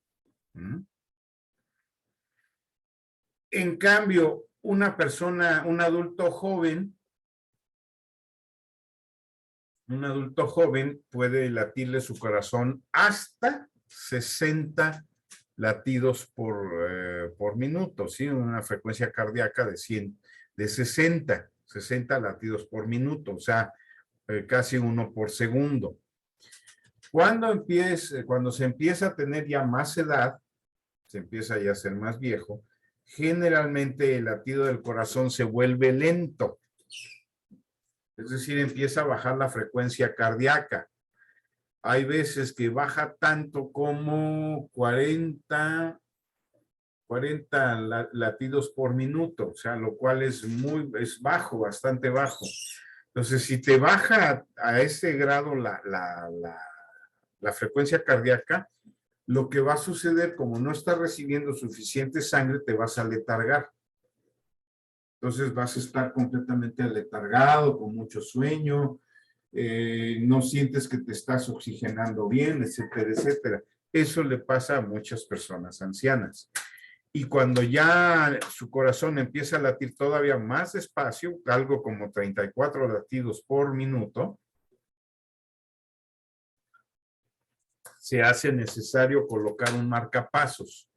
En cambio, una persona, un adulto joven puede latirle su corazón hasta 60 latidos por minuto, ¿sí? Una frecuencia cardíaca de 60 latidos por minuto, o sea, casi 1 por segundo. Cuando se empieza a tener ya más edad, se empieza ya a ser más viejo, generalmente el latido del corazón se vuelve lento. Es decir, empieza a bajar la frecuencia cardíaca. Hay veces que baja tanto como 40 latidos por minuto, o sea, lo cual es bajo, bastante bajo. Entonces, si te baja a ese grado la frecuencia cardíaca, lo que va a suceder, como no estás recibiendo suficiente sangre, te vas a letargar. Entonces vas a estar completamente aletargado, con mucho sueño, no sientes que te estás oxigenando bien, etcétera, etcétera. Eso le pasa a muchas personas ancianas. Y cuando ya su corazón empieza a latir todavía más despacio, algo como 34 latidos por minuto, se hace necesario colocar un marcapasos.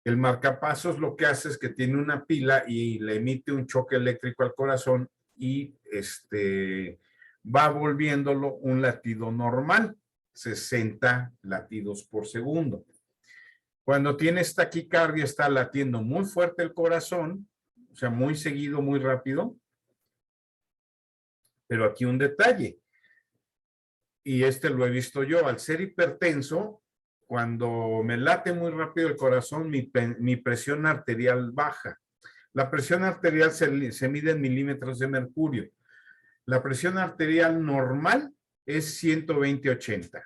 El marcapasos lo que hace es que tiene una pila y le emite un choque eléctrico al corazón y va volviéndolo un latido normal, 60 latidos por segundo. Cuando tienes taquicardia está latiendo muy fuerte el corazón, o sea, muy seguido, muy rápido. Pero aquí un detalle, y lo he visto yo, al ser hipertenso, cuando me late muy rápido el corazón, mi presión arterial baja. La presión arterial se mide en milímetros de mercurio. La presión arterial normal es 120/80.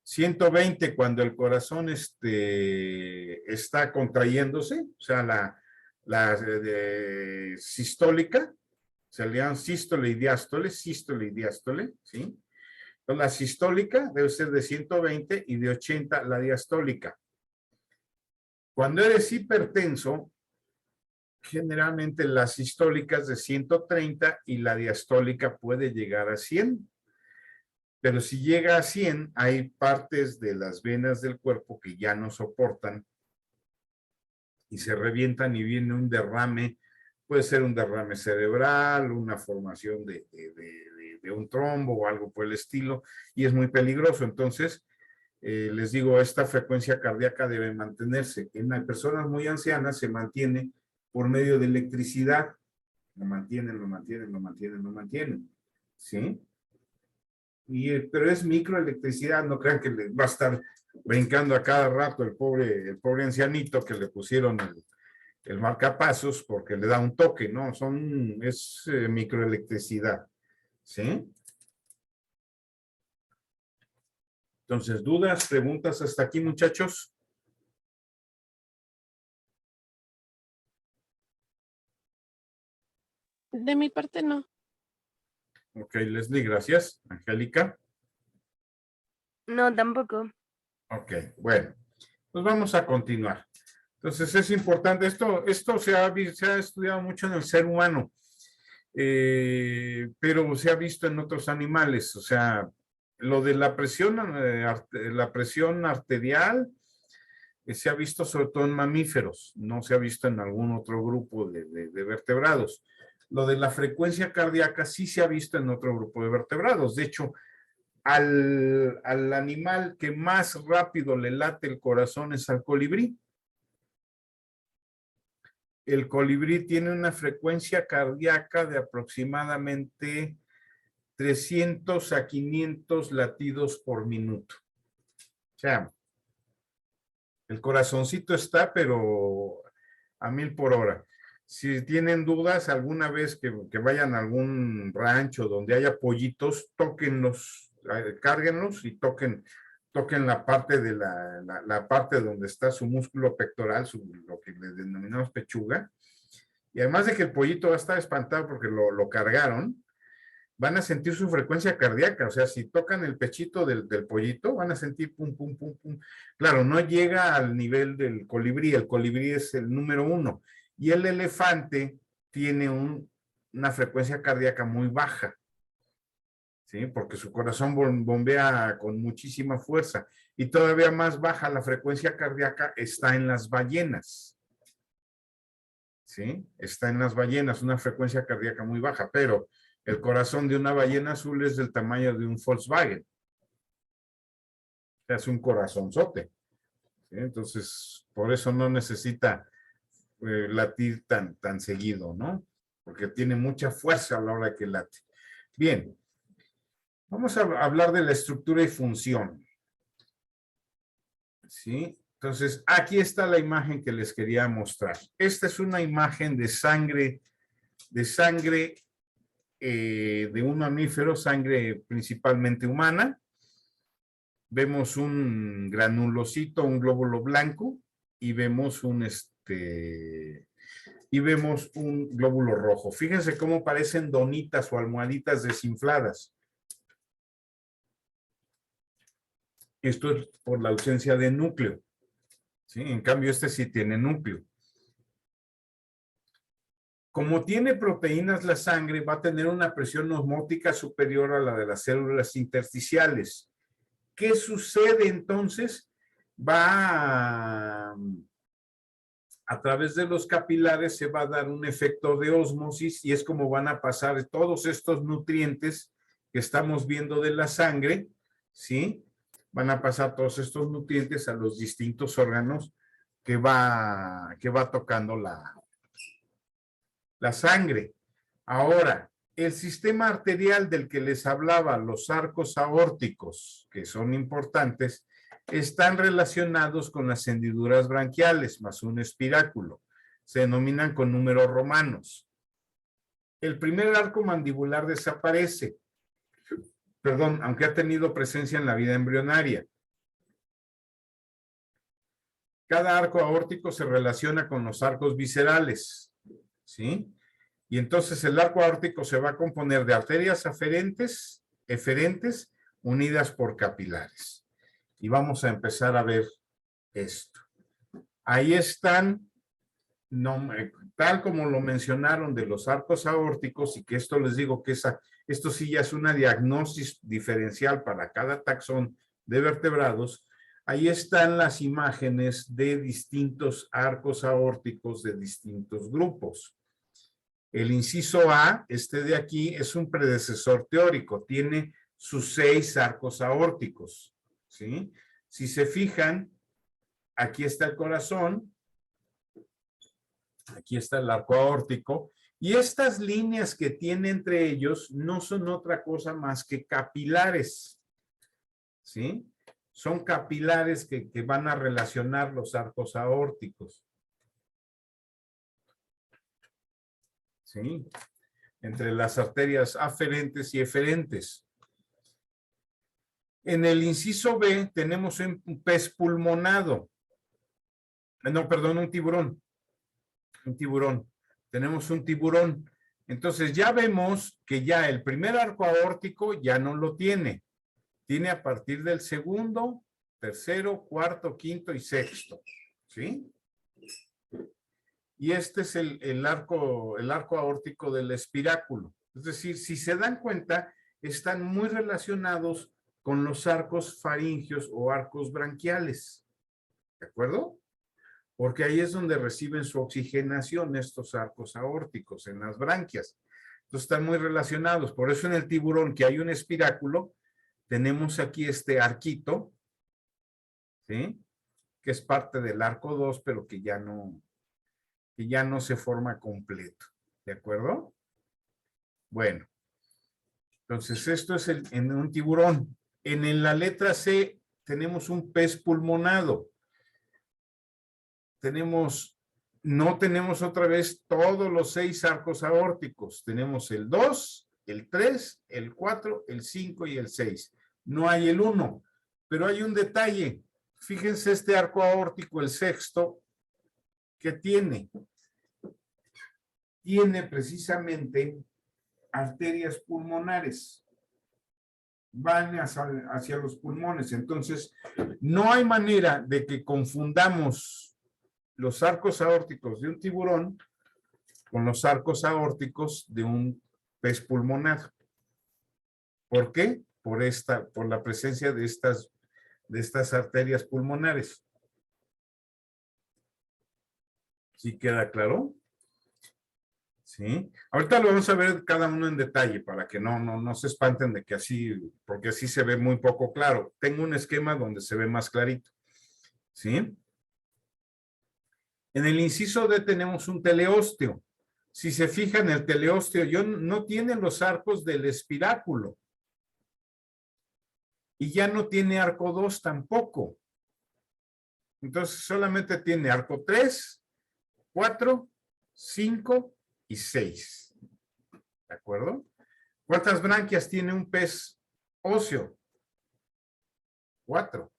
120 cuando el corazón está contrayéndose, o sea, la sistólica, se le llaman sístole y diástole, ¿sí? Entonces, la sistólica debe ser de 120 y de 80 la diastólica. Cuando eres hipertenso, generalmente la sistólica es de 130 y la diastólica puede llegar a 100. Pero si llega a 100, hay partes de las venas del cuerpo que ya no soportan y se revientan y viene un derrame. Puede ser un derrame cerebral, una formación de un trombo o algo por el estilo, y es muy peligroso. Entonces, les digo, esta frecuencia cardíaca debe mantenerse. En las personas muy ancianas se mantiene por medio de electricidad. Lo mantienen, ¿sí? Pero es microelectricidad, no crean que le va a estar brincando a cada rato el pobre ancianito que le pusieron el marcapasos porque le da un toque, ¿no? Es microelectricidad, ¿sí? Entonces, ¿dudas, preguntas hasta aquí, muchachos? De mi parte, no. Ok, Leslie, gracias. Angélica. No, tampoco. Ok, bueno, pues vamos a continuar. Entonces, es importante, esto se ha estudiado mucho en el ser humano, pero se ha visto en otros animales, o sea, lo de la presión arterial se ha visto sobre todo en mamíferos, no se ha visto en algún otro grupo de vertebrados. Lo de la frecuencia cardíaca sí se ha visto en otro grupo de vertebrados. De hecho, al animal que más rápido le late el corazón es al colibrí. El colibrí tiene una frecuencia cardíaca de aproximadamente 300 a 500 latidos por minuto. O sea, el corazoncito está, pero a 1000 por hora. Si tienen dudas, alguna vez que vayan a algún rancho donde haya pollitos, tóquenlos, cárguenlos y toquen la parte de la parte donde está su músculo pectoral, lo que le denominamos pechuga. Y además de que el pollito va a estar espantado porque lo cargaron, van a sentir su frecuencia cardíaca. O sea, si tocan el pechito del pollito, van a sentir pum, pum, pum, pum. Claro, no llega al nivel del colibrí. El colibrí es el número 1. Y el elefante tiene una frecuencia cardíaca muy baja, ¿sí? Porque su corazón bombea con muchísima fuerza. Y todavía más baja la frecuencia cardíaca está en las ballenas, ¿sí? Está en las ballenas, una frecuencia cardíaca muy baja, pero el corazón de una ballena azul es del tamaño de un Volkswagen. Es un corazonzote, ¿sí? Entonces, por eso no necesita latir tan seguido, ¿no? Porque tiene mucha fuerza a la hora que late. Bien, vamos a hablar de la estructura y función, ¿sí? Entonces, aquí está la imagen que les quería mostrar. Esta es una imagen de sangre de un mamífero, sangre principalmente humana. Vemos un granulocito, un glóbulo blanco, y vemos un glóbulo rojo. Fíjense cómo parecen donitas o almohaditas desinfladas. Esto es por la ausencia de núcleo, ¿sí? En cambio, este sí tiene núcleo. Como tiene proteínas la sangre, va a tener una presión osmótica superior a la de las células intersticiales. ¿Qué sucede entonces? Va a través de los capilares se va a dar un efecto de ósmosis y es como van a pasar todos estos nutrientes que estamos viendo de la sangre, ¿sí? Van a pasar todos estos nutrientes a los distintos órganos que va tocando la sangre. Ahora, el sistema arterial del que les hablaba, los arcos aórticos, que son importantes, están relacionados con las hendiduras branquiales más un espiráculo. Se denominan con números romanos. El primer arco mandibular desaparece, perdón, aunque ha tenido presencia en la vida embrionaria. Cada arco aórtico se relaciona con los arcos viscerales, ¿sí? Y entonces el arco aórtico se va a componer de arterias eferentes unidas por capilares. Y vamos a empezar a ver esto. Ahí están, tal como lo mencionaron de los arcos aórticos, y que esto les digo que esto sí ya es una diagnosis diferencial para cada taxón de vertebrados. Ahí están las imágenes de distintos arcos aórticos de distintos grupos. El inciso A, este de aquí, es un predecesor teórico, tiene sus 6 arcos aórticos, ¿sí? Si se fijan, aquí está el corazón, aquí está el arco aórtico, y estas líneas que tiene entre ellos no son otra cosa más que capilares, ¿sí? Son capilares que van a relacionar los arcos aórticos. ¿Sí? Entre las arterias aferentes y eferentes. En el inciso B tenemos un pez pulmonado. No, perdón, un tiburón. Un tiburón. Tenemos un tiburón. Entonces ya vemos que ya el primer arco aórtico ya no lo tiene. Tiene a partir del segundo, tercero, cuarto, quinto y sexto. ¿Sí? Y este es el arco aórtico del espiráculo. Es decir, si se dan cuenta, están muy relacionados con los arcos faringios o arcos branquiales. ¿De acuerdo? Porque ahí es donde reciben su oxigenación estos arcos aórticos, en las branquias. Entonces están muy relacionados. Por eso en el tiburón, que hay un espiráculo, tenemos aquí este arquito, ¿sí? Que es parte del arco 2, pero que ya no se forma completo. ¿De acuerdo? Bueno. Entonces, esto es en un tiburón. En la letra C tenemos un pez pulmonado. No tenemos otra vez todos los 6 arcos aórticos. Tenemos el 2, el 3, el 4, el 5 y el 6. No hay el 1, pero hay un detalle. Fíjense este arco aórtico, el sexto, que tiene precisamente arterias pulmonares. Van hacia los pulmones. Entonces, no hay manera de que confundamos los arcos aórticos de un tiburón con los arcos aórticos de un pez pulmonar. ¿Por qué? Por la presencia de estas arterias pulmonares. ¿Sí queda claro? ¿Sí? Ahorita lo vamos a ver cada uno en detalle para que no se espanten de que así, porque así se ve muy poco claro. Tengo un esquema donde se ve más clarito. ¿Sí? En el inciso D tenemos un teleósteo. Si se fijan, el teleósteo no tiene los arcos del espiráculo. Y ya no tiene arco 2 tampoco. Entonces solamente tiene arco 3, 4, 5 y 6. ¿De acuerdo? ¿Cuántas branquias tiene un pez óseo? 4.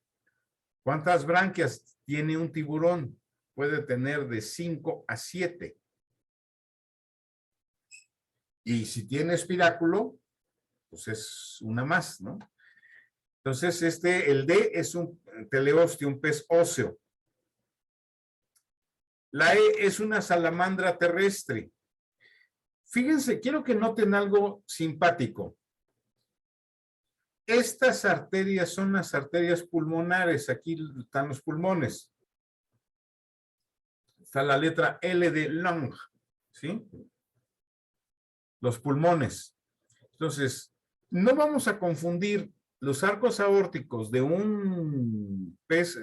¿Cuántas branquias tiene un tiburón? Puede tener de 5 a 7. Y si tiene espiráculo, pues es una más, ¿no? Entonces, el D es un teleósteo, un pez óseo. La E es una salamandra terrestre. Fíjense, quiero que noten algo simpático. Estas arterias son las arterias pulmonares. Aquí están los pulmones. Está la letra L de lung, ¿sí? Los pulmones. Entonces, no vamos a confundir los arcos aórticos de un pez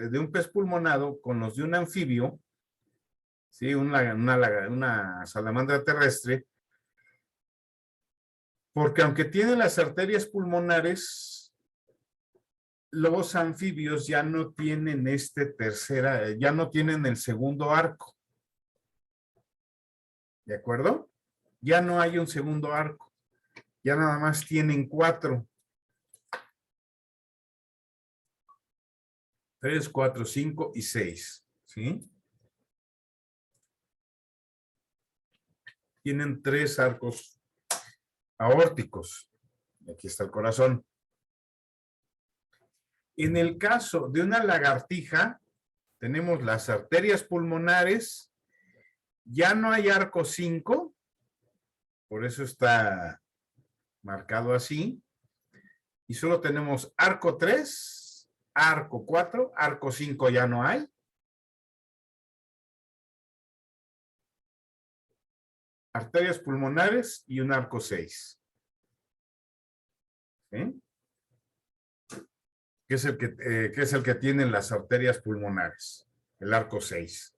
pulmonado con los de un anfibio, ¿sí? Una salamandra terrestre, porque aunque tienen las arterias pulmonares, los anfibios ya no tienen ya no tienen el segundo arco. ¿De acuerdo? Ya no hay un segundo arco. Ya nada más tienen 4. 3, 4, 5 y 6. ¿Sí? Tienen 3 arcos aórticos. Aquí está el corazón. En el caso de una lagartija, tenemos las arterias pulmonares. Ya no hay arco 5. Por eso está marcado así. Y solo tenemos arco 3, arco 4, arco 5 ya no hay. Arterias pulmonares y un arco 6. ¿Sí? Que es el que tienen las arterias pulmonares, el arco 6.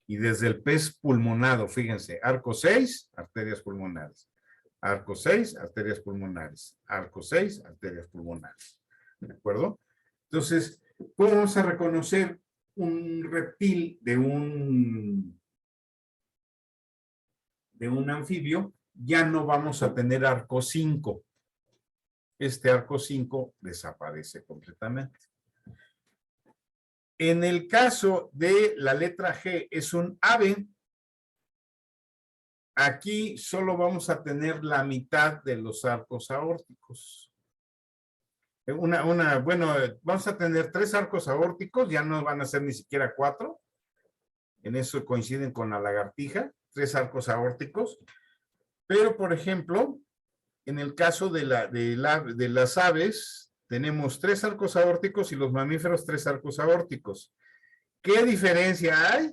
Y desde el pez pulmonado, fíjense, arco 6, arterias pulmonares. Arco 6, arterias pulmonares. Arco 6, arterias pulmonares. ¿De acuerdo? Entonces, ¿cómo vamos a reconocer un reptil de un anfibio? Ya no vamos a tener arco 5. Este arco 5 desaparece completamente. En el caso de la letra G, es un ave. Aquí solo vamos a tener la mitad de los arcos aórticos. Bueno, vamos a tener 3 arcos aórticos, ya no van a ser ni siquiera 4. En eso coinciden con la lagartija, 3 arcos aórticos. Pero, por ejemplo, en el caso de las aves, tenemos 3 arcos aórticos y los mamíferos 3 arcos aórticos. ¿Qué diferencia hay?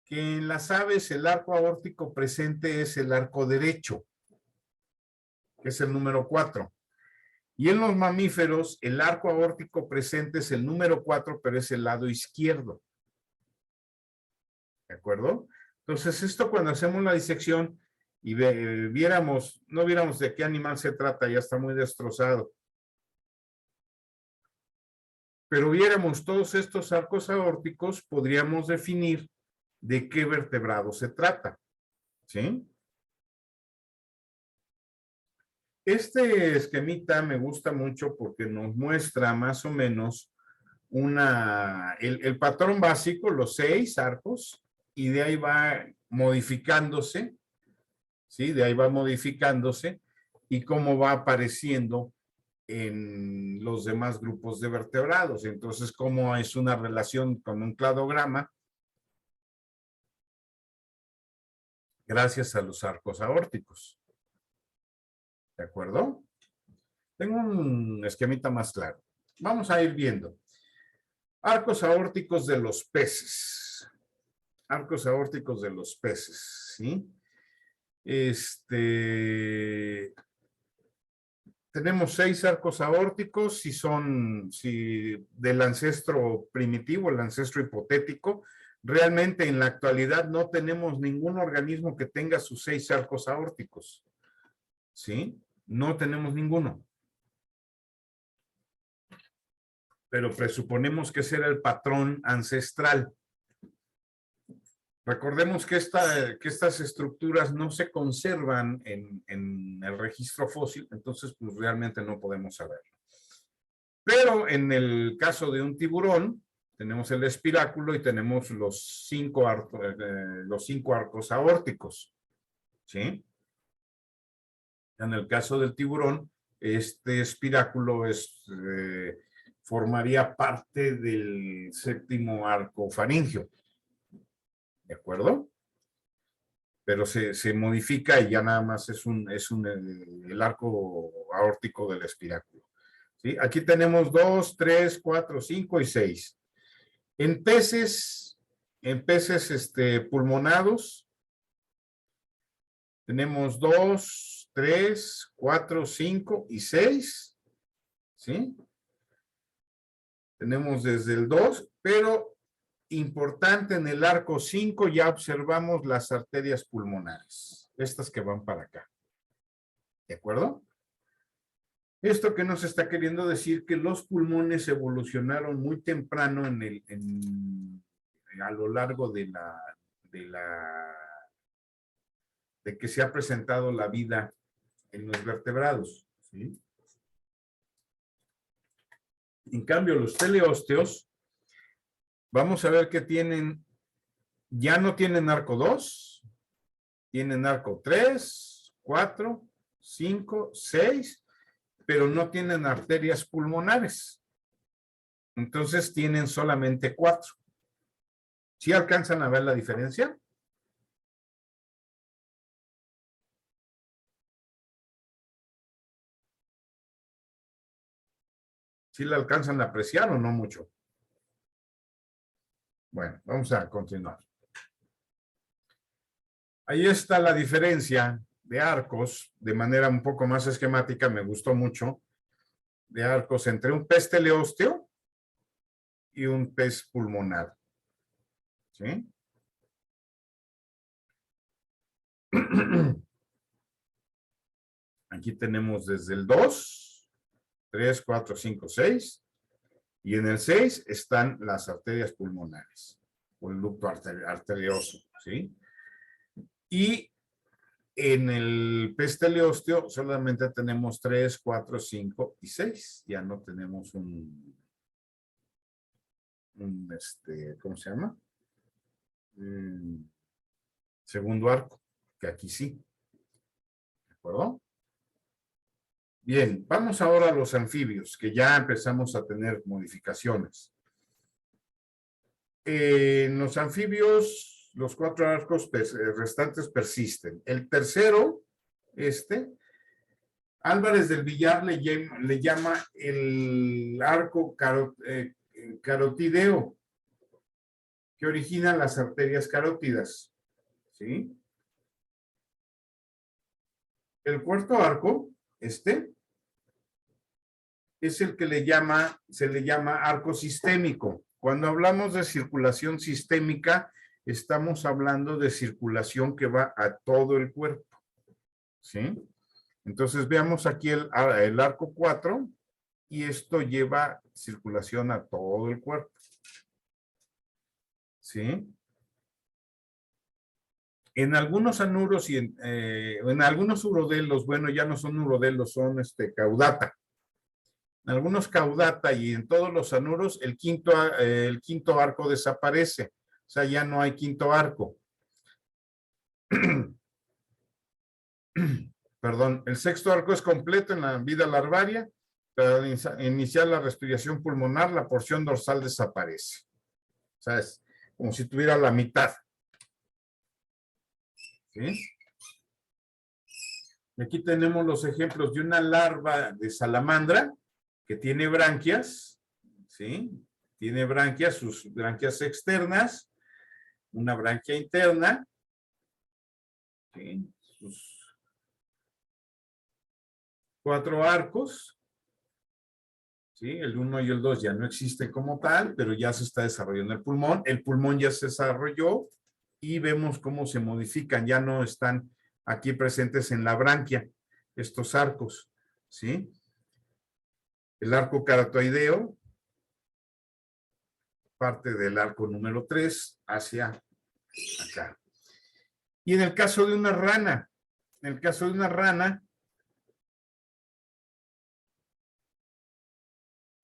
Que en las aves el arco aórtico presente es el arco derecho, que es el número 4. Y en los mamíferos el arco aórtico presente es el número 4, pero es el lado izquierdo. ¿De acuerdo? Entonces, esto cuando hacemos la disección y no viéramos de qué animal se trata, ya está muy destrozado. Pero viéramos todos estos arcos aórticos, podríamos definir de qué vertebrado se trata. ¿Sí? Este esquemita me gusta mucho porque nos muestra más o menos el patrón básico, los 6 arcos, y de ahí va modificándose, ¿sí? De ahí va modificándose y cómo va apareciendo en los demás grupos de vertebrados. Entonces, cómo es una relación con un cladograma gracias a los arcos aórticos. ¿De acuerdo? Tengo un esquemita más claro. Vamos a ir viendo. Arcos aórticos de los peces. Arcos aórticos de los peces, ¿sí? Tenemos 6 arcos aórticos, si del ancestro primitivo, el ancestro hipotético. Realmente en la actualidad no tenemos ningún organismo que tenga sus 6 arcos aórticos. ¿Sí? No tenemos ninguno. Pero presuponemos que ese era el patrón ancestral. Recordemos que estas estructuras no se conservan en el registro fósil, entonces pues realmente no podemos saberlo. Pero en el caso de un tiburón, tenemos el espiráculo y tenemos los 5 arcos aórticos. ¿Sí? En el caso del tiburón, este espiráculo formaría parte del 7º arco faríngeo. ¿De acuerdo? Pero se modifica y ya nada más es el arco aórtico del espiráculo. ¿Sí? Aquí tenemos 2, 3, 4, 5 y 6. En peces pulmonados, tenemos 2, 3, 4, 5 y 6, ¿sí? Tenemos desde el 2, pero importante, en el arco 5 ya observamos las arterias pulmonares, estas que van para acá. ¿De acuerdo? Esto que nos está queriendo decir que los pulmones evolucionaron muy temprano a lo largo de que se ha presentado la vida en los vertebrados, ¿sí? En cambio, los teleósteos, vamos a ver que ya no tienen arco 2, tienen arco 3, 4, 5, 6, pero no tienen arterias pulmonares. Entonces tienen solamente 4. ¿Sí alcanzan a ver la diferencia? ¿Sí la alcanzan a apreciar o no mucho? Bueno, vamos a continuar. Ahí está la diferencia de arcos, de manera un poco más esquemática, me gustó mucho, de arcos entre un pez teleósteo y un pez pulmonar. ¿Sí? Aquí tenemos desde el 2, 3, 4, 5, 6, y en el 6 están las arterias pulmonares, o el ducto arterioso, ¿sí? Y en el pez teleósteo solamente tenemos 3, 4, 5 y 6. Ya no tenemos ¿cómo se llama? Segundo arco, que aquí sí. ¿De acuerdo? Bien, vamos ahora a los anfibios, que ya empezamos a tener modificaciones. En los anfibios, los 4 arcos restantes persisten. El tercero, Álvarez del Villar le llama el arco carotideo, que origina las arterias carótidas. ¿Sí? El cuarto arco, es el que se le llama arco sistémico. Cuando hablamos de circulación sistémica, estamos hablando de circulación que va a todo el cuerpo. ¿Sí? Entonces veamos aquí el arco 4 y esto lleva circulación a todo el cuerpo. ¿Sí? En algunos anuros y en algunos urodelos, bueno, ya no son urodelos, son caudata. En algunos caudata y en todos los anuros, el quinto arco desaparece. O sea, ya no hay quinto arco. Perdón, el sexto arco es completo en la vida larvaria. Para iniciar la respiración pulmonar, la porción dorsal desaparece. O sea, es como si tuviera la mitad. ¿Sí? Y aquí tenemos los ejemplos de una larva de salamandra que tiene branquias, ¿sí? Tiene branquias, sus branquias externas, una branquia interna, ¿sí? Sus 4 arcos, ¿sí? El 1 y el 2 ya no existen como tal, pero ya se está desarrollando el pulmón ya se desarrolló y vemos cómo se modifican, ya no están aquí presentes en la branquia, estos arcos, ¿sí? El arco caratoideo, parte del arco número 3 hacia acá. Y en el caso de una rana,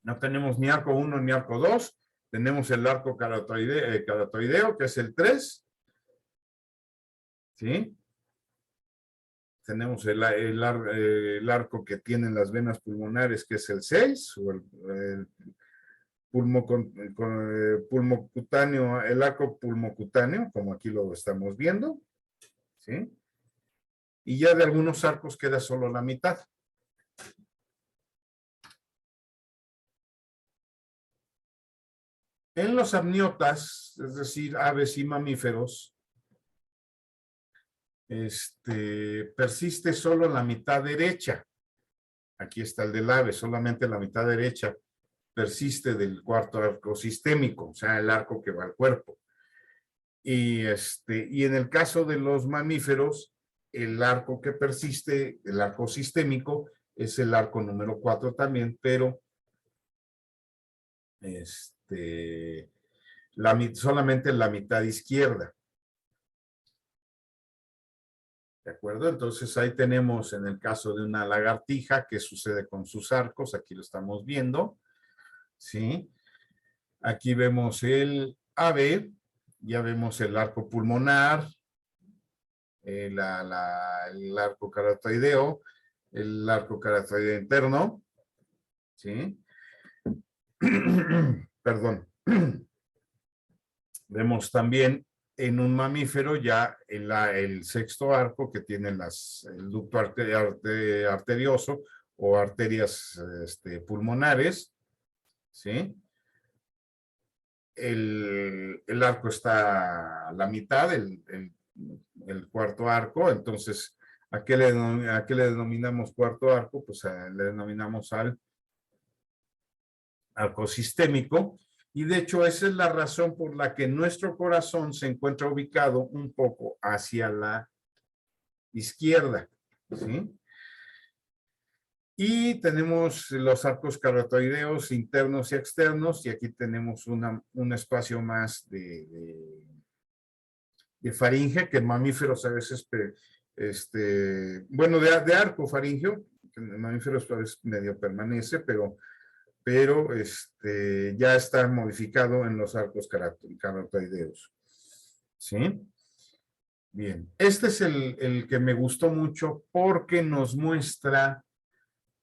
no tenemos ni arco 1 ni arco 2, tenemos el arco caratoideo, que es el 3, ¿sí? Tenemos el arco que tienen las venas pulmonares, que es el 6, o el pulmocutáneo, el arco pulmocutáneo, como aquí lo estamos viendo, ¿sí? Y ya de algunos arcos queda solo la mitad. En los amniotas, es decir, aves y mamíferos, persiste solo la mitad derecha. Aquí está el del ave, solamente la mitad derecha persiste del cuarto arco sistémico, o sea, el arco que va al cuerpo. Y en el caso de los mamíferos, el arco que persiste, el arco sistémico, es el arco número 4 también, pero solamente la mitad izquierda. ¿De acuerdo? Entonces ahí tenemos en el caso de una lagartija, qué sucede con sus arcos, aquí lo estamos viendo, ¿sí? Aquí vemos el ave, ya vemos el arco pulmonar, el arco caratoideo, el arco caratoideo interno, ¿sí? Perdón. Vemos también en un mamífero ya el sexto arco que tiene el ducto arterioso o arterias pulmonares, ¿sí? El arco está a la mitad, el cuarto arco, entonces, ¿a qué le denominamos cuarto arco? Pues le denominamos al arco sistémico, y de hecho esa es la razón por la que nuestro corazón se encuentra ubicado un poco hacia la izquierda, ¿sí? Y tenemos los arcos caratoideos internos y externos, y aquí tenemos un espacio más de faringe, que en mamíferos a veces, bueno, de arco faríngeo, en mamíferos a veces medio permanece, pero ya está modificado en los arcos caratoideos. ¿Sí? Bien, este es el que me gustó mucho porque nos muestra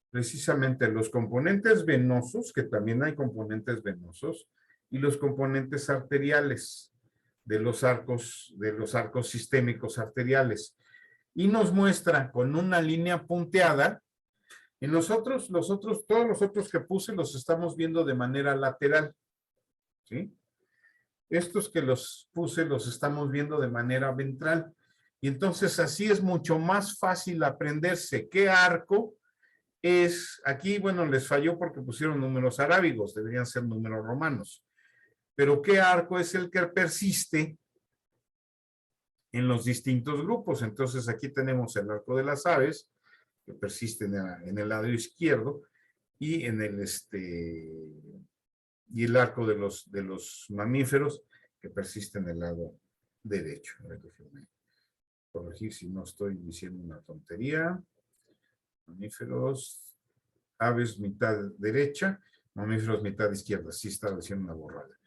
precisamente los componentes venosos, que también hay componentes venosos, y los componentes arteriales de los arcos sistémicos arteriales. Y nos muestra con una línea punteada. En todos los otros que puse los estamos viendo de manera lateral, ¿sí? Estos que los puse los estamos viendo de manera ventral. Y entonces así es mucho más fácil aprenderse qué arco es. Aquí, bueno, les falló porque pusieron números arábigos, deberían ser números romanos. Pero qué arco es el que persiste en los distintos grupos. Entonces aquí tenemos el arco de las aves, que persiste en el lado izquierdo, y en y el arco de los mamíferos, que persiste en el lado derecho. A ver, déjenme corregir si no estoy diciendo una tontería. Mamíferos, aves mitad derecha, mamíferos mitad izquierda. Sí estaba diciendo una borrada.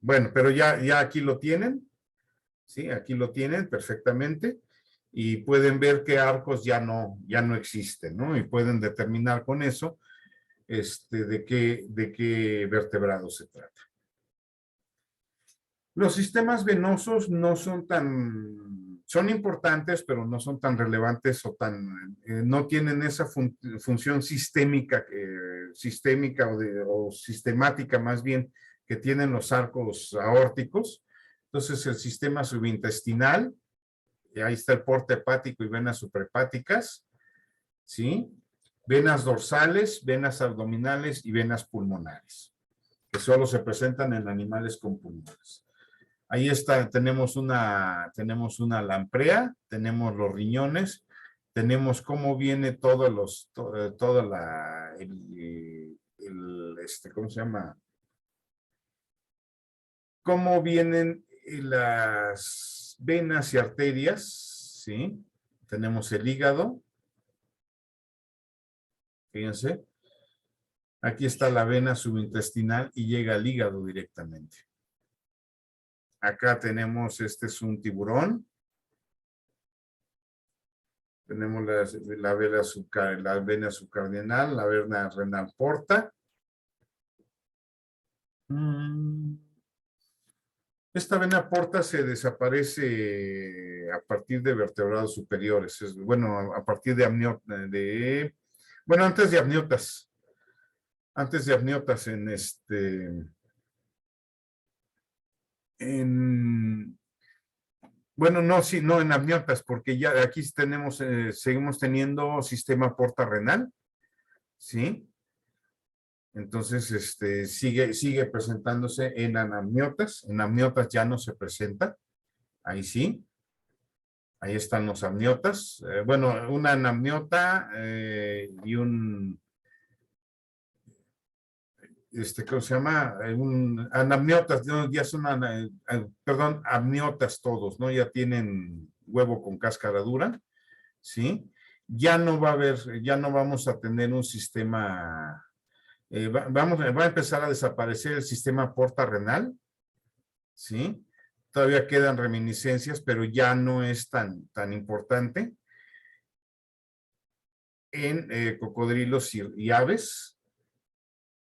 Bueno, pero ya aquí lo tienen. Sí, aquí lo tienen perfectamente. Y pueden ver que arcos ya no existen, ¿no? Y pueden determinar con eso de qué vertebrado se trata. Los sistemas venosos no son importantes, pero no son tan relevantes o no tienen esa función sistémica o sistemática más bien que tienen los arcos aórticos. Entonces el sistema subintestinal, ahí está el porte hepático y venas suprahepáticas, ¿sí? Venas dorsales, venas abdominales y venas pulmonares, que solo se presentan en animales con pulmones. Ahí está, tenemos una lamprea, tenemos los riñones, tenemos cómo viene ¿cómo se llama? Cómo vienen las venas y arterias, ¿sí? Tenemos el hígado. Fíjense. Aquí está la vena subintestinal y llega al hígado directamente. Acá tenemos, este es un tiburón. Tenemos la vena subcardinal, la vena renal porta. Esta vena porta se desaparece a partir de vertebrados superiores. Bueno, a partir de bueno, antes de amniotas. Antes de amniotas, bueno, no, sí, no en amniotas, porque ya aquí tenemos, seguimos teniendo sistema porta renal, ¿sí? Entonces, sigue presentándose en amniotas ya no se presenta, ahí sí. Ahí están los amniotas. Bueno, una anamniota y un, ¿cómo se llama? Un anamniotas, ¿no? Ya son, perdón, amniotas todos, ¿no? Ya tienen huevo con cáscara dura, ¿sí? Ya no va a haber, ya no vamos a tener un sistema, va a empezar a desaparecer el sistema porta renal, ¿sí? Todavía quedan reminiscencias, pero ya no es tan importante en cocodrilos y aves,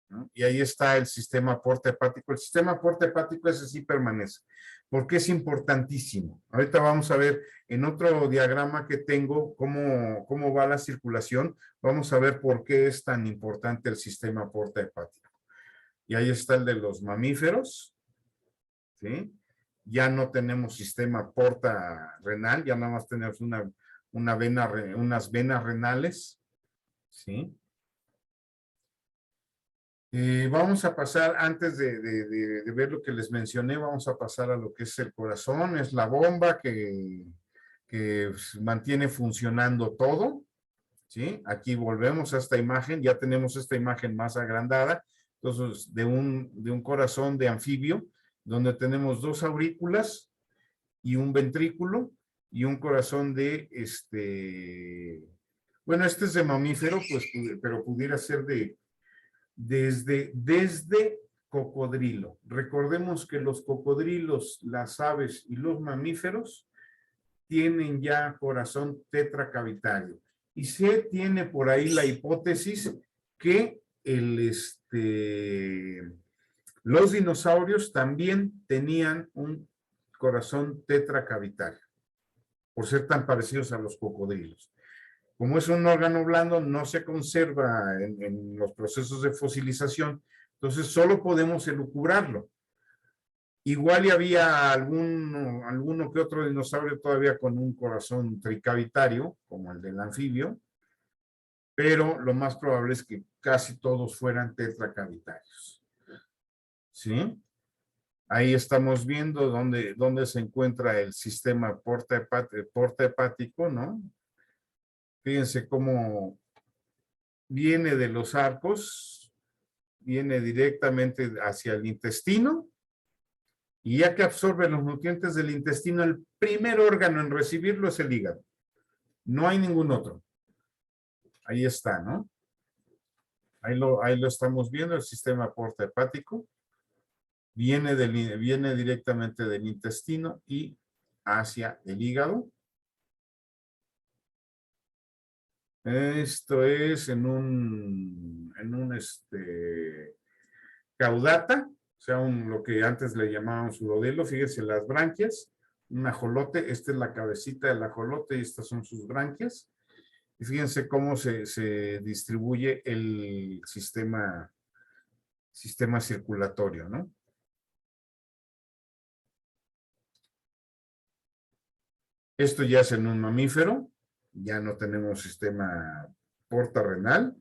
¿no? Y ahí está el sistema porta hepático. El sistema porta hepático ese sí permanece, porque es importantísimo. Ahorita vamos a ver en otro diagrama que tengo cómo va la circulación. Vamos a ver por qué es tan importante el sistema porta hepático. Y ahí está el de los mamíferos, ¿sí? Ya no tenemos sistema porta renal, ya nada más tenemos unas venas renales, ¿sí? Vamos a pasar, antes de ver lo que les mencioné, vamos a pasar a lo que es el corazón, es la bomba que mantiene funcionando todo, ¿sí? Aquí volvemos a esta imagen, ya tenemos esta imagen más agrandada, entonces de un corazón de anfibio, donde tenemos dos aurículas y un ventrículo y un corazón de, bueno, este es de mamífero, pues, pero pudiera ser desde cocodrilo. Recordemos que los cocodrilos, las aves y los mamíferos tienen ya corazón tetracavitario. Y se tiene por ahí la hipótesis que los dinosaurios también tenían un corazón tetracavitario, por ser tan parecidos a los cocodrilos. Como es un órgano blando, no se conserva en los procesos de fosilización, entonces solo podemos elucubrarlo. Igual y había alguno que otro dinosaurio todavía con un corazón tricavitario, como el del anfibio, pero lo más probable es que casi todos fueran tetracavitarios. ¿Sí? Ahí estamos viendo dónde se encuentra el sistema porta hepático, ¿no? Fíjense cómo viene de los arcos, viene directamente hacia el intestino, y ya que absorbe los nutrientes del intestino, el primer órgano en recibirlo es el hígado. No hay ningún otro. Ahí está, ¿no? Ahí lo estamos viendo, el sistema porta hepático. Viene directamente del intestino y hacia el hígado. Esto es en un caudata, o sea, lo que antes le llamábamos urodelo. Fíjense las branquias, un ajolote, esta es la cabecita del ajolote y estas son sus branquias. Y fíjense cómo se distribuye el sistema circulatorio, ¿no? Esto ya es en un mamífero, ya no tenemos sistema porta renal,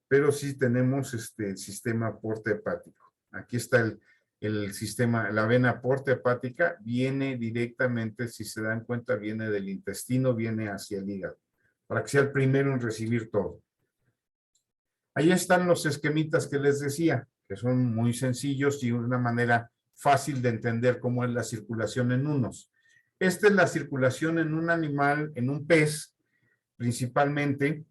pero sí tenemos sistema porta hepático. Aquí está el sistema, la vena porta hepática viene directamente, si se dan cuenta, viene del intestino, viene hacia el hígado, para que sea el primero en recibir todo. Ahí están los esquemitas que les decía, que son muy sencillos y una manera fácil de entender cómo es la circulación en unos. Esta es la circulación en un animal, en un pez, principalmente,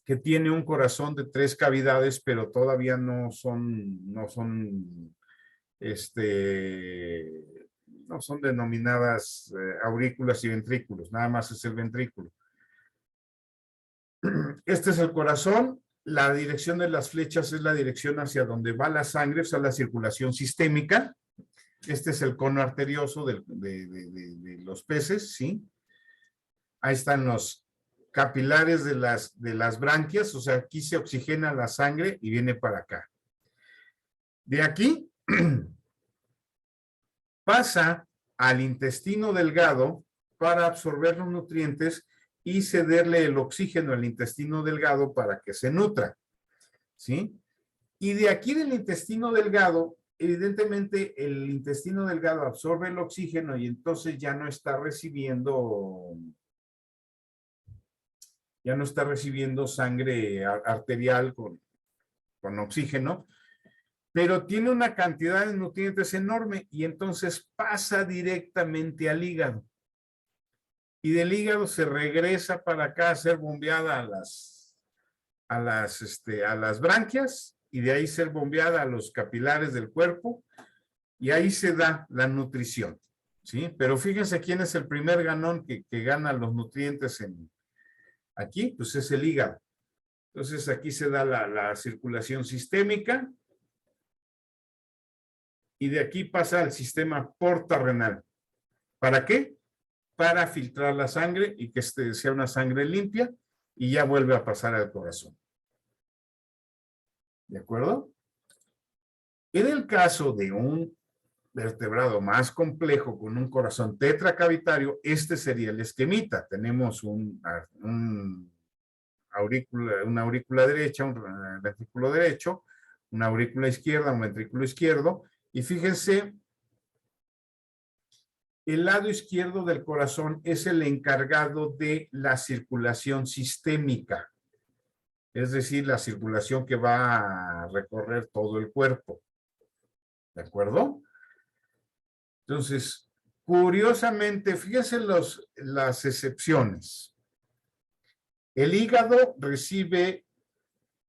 que tiene un corazón de 3 cavidades, pero todavía no son denominadas aurículas y ventrículos, nada más es el ventrículo. Este es el corazón, la dirección de las flechas es la dirección hacia donde va la sangre, o sea, la circulación sistémica. Este es el cono arterioso de los peces, ¿sí? Ahí están los capilares de las branquias, o sea, aquí se oxigena la sangre y viene para acá. De aquí pasa al intestino delgado para absorber los nutrientes y cederle el oxígeno al intestino delgado para que se nutra, ¿sí? Y de aquí del intestino delgado, evidentemente el intestino delgado absorbe el oxígeno y entonces ya no está recibiendo sangre arterial con oxígeno, pero tiene una cantidad de nutrientes enorme y entonces pasa directamente al hígado. Y del hígado se regresa para acá a ser bombeada a las branquias y de ahí ser bombeada a los capilares del cuerpo y ahí se da la nutrición, ¿sí? Pero fíjense quién es el primer ganón que gana los nutrientes aquí, pues es el hígado. Entonces aquí se da la circulación sistémica y de aquí pasa al sistema portarrenal. ¿Para qué? Para filtrar la sangre y que sea una sangre limpia y ya vuelve a pasar al corazón. ¿De acuerdo? En el caso de un vertebrado más complejo con un corazón tetracavitario, este sería el esquemita. Tenemos una aurícula derecha, un ventrículo derecho, una aurícula izquierda, un ventrículo izquierdo, y fíjense, el lado izquierdo del corazón es el encargado de la circulación sistémica, es decir, la circulación que va a recorrer todo el cuerpo. ¿De acuerdo? Entonces, curiosamente, fíjense las excepciones. El hígado recibe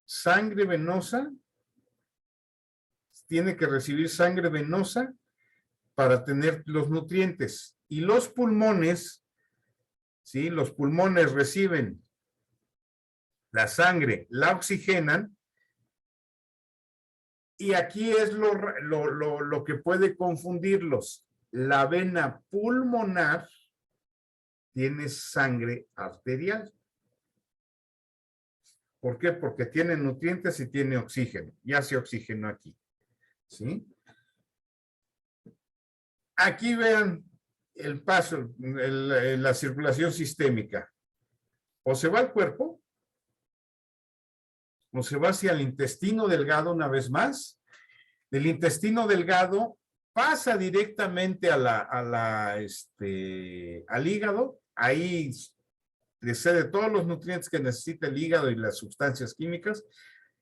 sangre venosa, tiene que recibir sangre venosa para tener los nutrientes. Y los pulmones, ¿sí? Los pulmones reciben la sangre, la oxigenan, y aquí es lo que puede confundirlos. La vena pulmonar tiene sangre arterial. ¿Por qué? Porque tiene nutrientes y tiene oxígeno. Ya se oxigenó aquí, ¿sí? Aquí vean el paso, la circulación sistémica. O se va al cuerpo, o se va hacia el intestino delgado una vez más. Del intestino delgado pasa directamente al hígado. Ahí le cede todos los nutrientes que necesita el hígado y las sustancias químicas.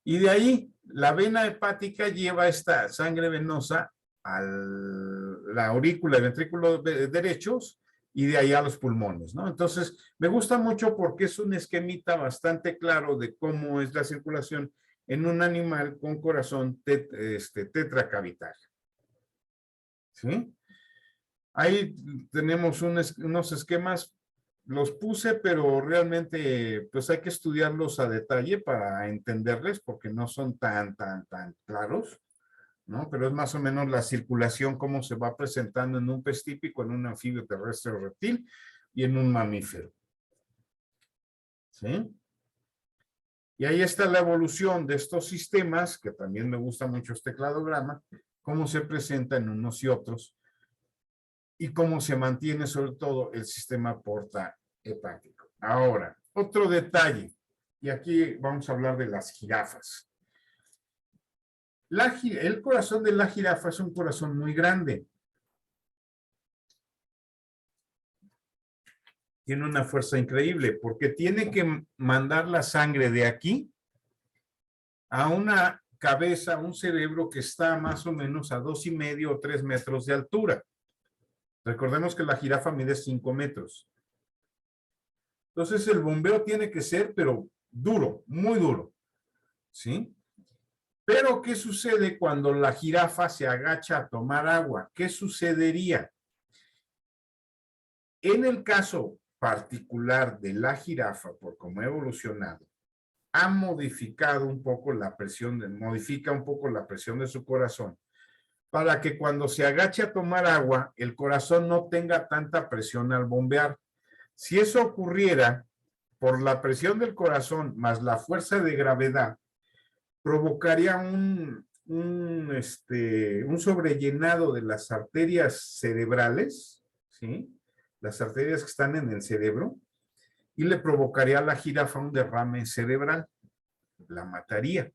Y de ahí la vena hepática lleva esta sangre venosa a la aurícula y ventrículo derechos y de ahí a los pulmones, ¿no? Entonces, me gusta mucho porque es un esquemita bastante claro de cómo es la circulación en un animal con corazón tetracavitario. ¿Sí? Ahí tenemos unos esquemas, los puse, pero realmente pues hay que estudiarlos a detalle para entenderles porque no son tan claros, ¿no? Pero es más o menos la circulación, cómo se va presentando en un pez típico, en un anfibio terrestre o reptil y en un mamífero. ¿Sí? Y ahí está la evolución de estos sistemas, que también me gusta mucho este cladograma, cómo se presenta en unos y otros, y cómo se mantiene sobre todo el sistema porta-hepático. Ahora, otro detalle, y aquí vamos a hablar de las jirafas. El corazón de la jirafa es un corazón muy grande. Tiene una fuerza increíble porque tiene que mandar la sangre de aquí a una cabeza, un cerebro que está más o menos a 2,5 o 3 metros de altura. Recordemos que la jirafa mide 5 metros. Entonces el bombeo tiene que ser, pero duro, muy duro. ¿Sí? Pero, ¿qué sucede cuando la jirafa se agacha a tomar agua? ¿Qué sucedería? En el caso particular de la jirafa, por cómo ha evolucionado, ha modificado un poco la presión, modifica un poco la presión de su corazón, para que cuando se agache a tomar agua, el corazón no tenga tanta presión al bombear. Si eso ocurriera, por la presión del corazón más la fuerza de gravedad, provocaría un sobrellenado de las arterias cerebrales, ¿sí? Las arterias que están en el cerebro, y le provocaría a la jirafa un derrame cerebral, la mataría.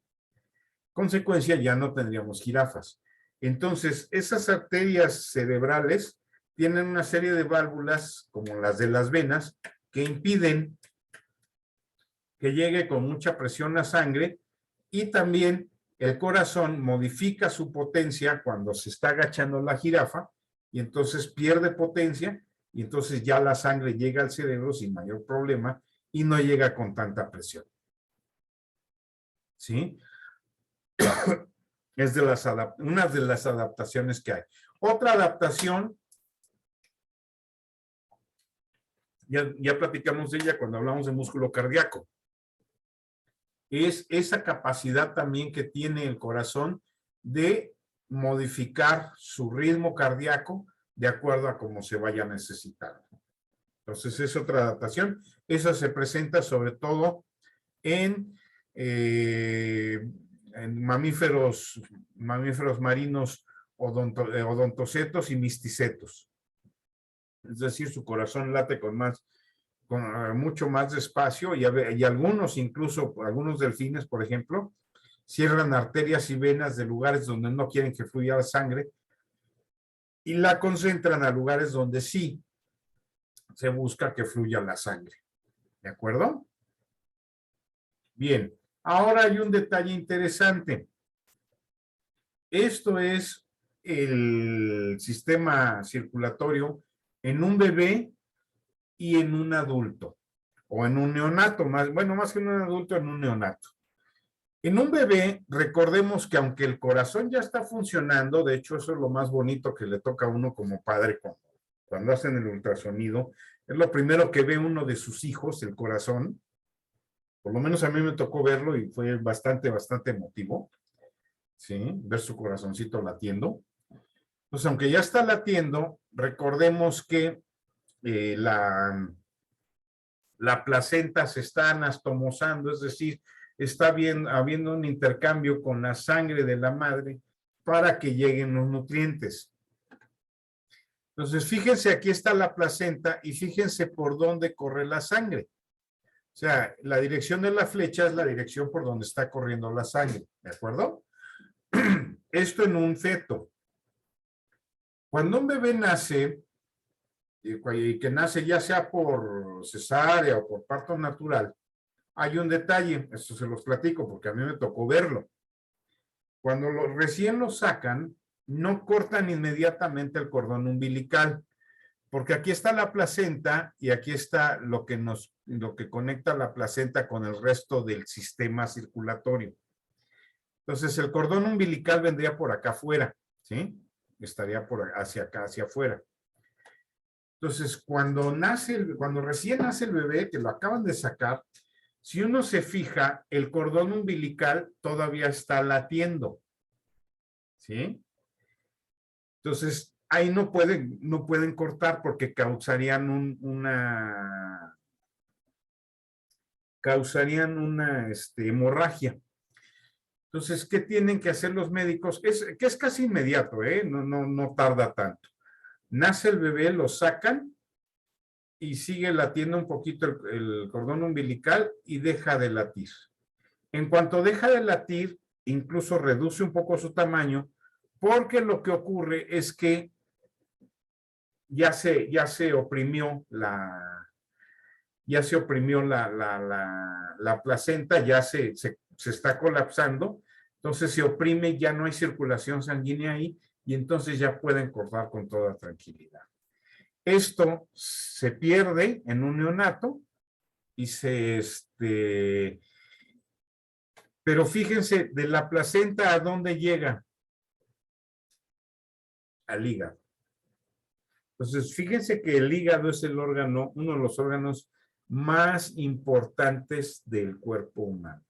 Consecuencia, ya no tendríamos jirafas. Entonces, esas arterias cerebrales tienen una serie de válvulas, como las de las venas, que impiden que llegue con mucha presión la sangre, y también el corazón modifica su potencia cuando se está agachando la jirafa, y entonces pierde potencia, y entonces ya la sangre llega al cerebro sin mayor problema y no llega con tanta presión. ¿Sí? Es una de las adaptaciones que hay. Otra adaptación, ya platicamos de ella cuando hablamos de músculo cardíaco, es esa capacidad también que tiene el corazón de modificar su ritmo cardíaco de acuerdo a cómo se vaya a necesitar. Entonces es otra adaptación. Esa se presenta sobre todo en mamíferos marinos, odontocetos y misticetos. Es decir, su corazón late con mucho más despacio, y algunos, incluso algunos delfines, por ejemplo, cierran arterias y venas de lugares donde no quieren que fluya la sangre y la concentran a lugares donde sí se busca que fluya la sangre. ¿De acuerdo? Bien, ahora hay un detalle interesante. Esto es el sistema circulatorio en un bebé y en un adulto, o en un neonato, más que en un adulto, en un neonato. En un bebé, recordemos que aunque el corazón ya está funcionando, de hecho eso es lo más bonito que le toca a uno como padre cuando hacen el ultrasonido, es lo primero que ve uno de sus hijos, el corazón. Por lo menos a mí me tocó verlo y fue bastante emotivo, ¿sí? Ver su corazoncito latiendo. Pues aunque ya está latiendo, recordemos que la placenta se está anastomosando, es decir, está habiendo un intercambio con la sangre de la madre para que lleguen los nutrientes. Entonces, fíjense, aquí está la placenta y fíjense por dónde corre la sangre. O sea, la dirección de la flecha es la dirección por donde está corriendo la sangre, ¿de acuerdo? Esto en un feto. Cuando un bebé nace, y que nace ya sea por cesárea o por parto natural, hay un detalle, esto se los platico porque a mí me tocó verlo. Cuando recién lo sacan, no cortan inmediatamente el cordón umbilical, porque aquí está la placenta y aquí está lo que conecta la placenta con el resto del sistema circulatorio. Entonces, el cordón umbilical vendría por acá afuera, ¿sí? Estaría hacia acá, hacia afuera. Entonces, cuando recién nace el bebé, que lo acaban de sacar, si uno se fija, el cordón umbilical todavía está latiendo, ¿sí? Entonces, ahí no pueden cortar porque causarían una hemorragia. Entonces, ¿qué tienen que hacer los médicos? Que es casi inmediato, no tarda tanto. Nace el bebé, lo sacan y sigue latiendo un poquito el cordón umbilical y deja de latir. En cuanto deja de latir, incluso reduce un poco su tamaño, porque lo que ocurre es que ya se oprimió la placenta, ya se está colapsando, entonces se oprime, ya no hay circulación sanguínea ahí, y entonces ya pueden cortar con toda tranquilidad. Esto se pierde en un neonato y pero fíjense, de la placenta, ¿a dónde llega? Al hígado. Entonces, fíjense que el hígado es uno de los órganos más importantes del cuerpo humano.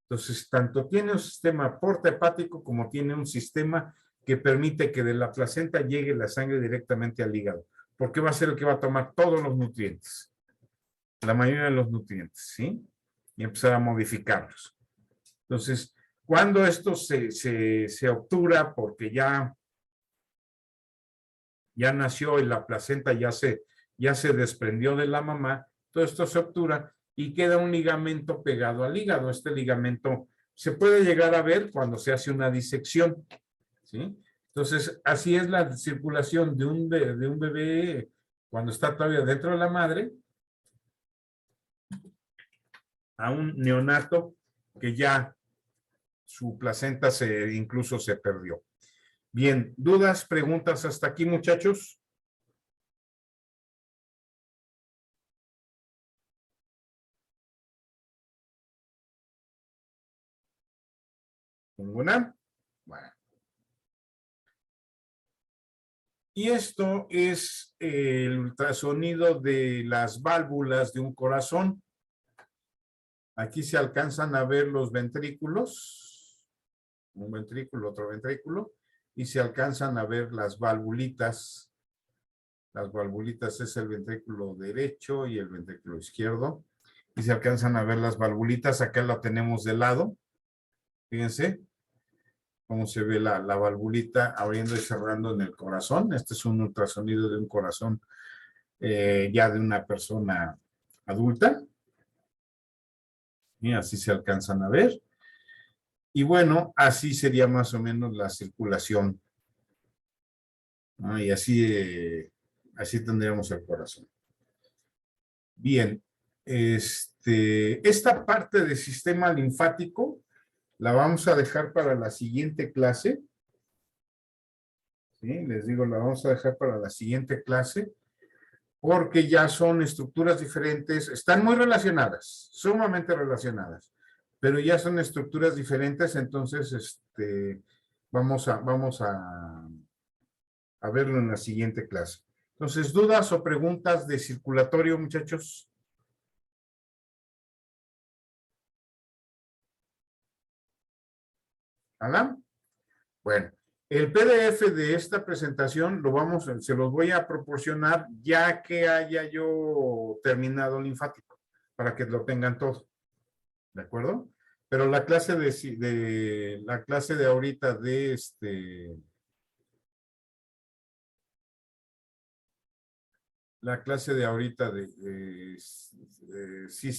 Entonces, tanto tiene un sistema portaepático como tiene un sistema que permite que de la placenta llegue la sangre directamente al hígado, porque va a ser el que va a tomar todos los nutrientes. la mayoría de los nutrientes, ¿sí? Y empezar a modificarlos. Entonces, cuando esto se obtura porque ya nació y la placenta ya se desprendió de la mamá, todo esto se obtura y queda un ligamento pegado al hígado. Este ligamento se puede llegar a ver cuando se hace una disección, ¿sí? Entonces, así es la circulación de un bebé cuando está todavía dentro de la madre a un neonato que ya su placenta incluso se perdió. Bien, ¿dudas, preguntas hasta aquí, muchachos? ¿Ninguna? Bueno. Y esto es el ultrasonido de las válvulas de un corazón. Aquí se alcanzan a ver los ventrículos, un ventrículo, otro ventrículo, y se alcanzan a ver las valvulitas. Las valvulitas es el ventrículo derecho y el ventrículo izquierdo. Y se alcanzan a ver las valvulitas. Acá la tenemos de lado. Fíjense cómo se ve la valvulita abriendo y cerrando en el corazón. Este es un ultrasonido de un corazón ya de una persona adulta. Y así se alcanzan a ver. Y bueno, así sería más o menos la circulación, ¿no? Y así tendríamos el corazón. Bien, esta parte del sistema linfático la vamos a dejar para la siguiente clase. ¿Sí? Les digo, la vamos a dejar para la siguiente clase porque ya son estructuras diferentes, están muy relacionadas, sumamente relacionadas, pero ya son estructuras diferentes, entonces vamos a verlo en la siguiente clase. Entonces, ¿dudas o preguntas de circulatorio, muchachos? ¿Alan? Bueno, el PDF de esta presentación se los voy a proporcionar ya que haya yo terminado linfático, para que lo tengan todo. ¿De acuerdo? Pero la clase la clase de ahorita la clase de ahorita sí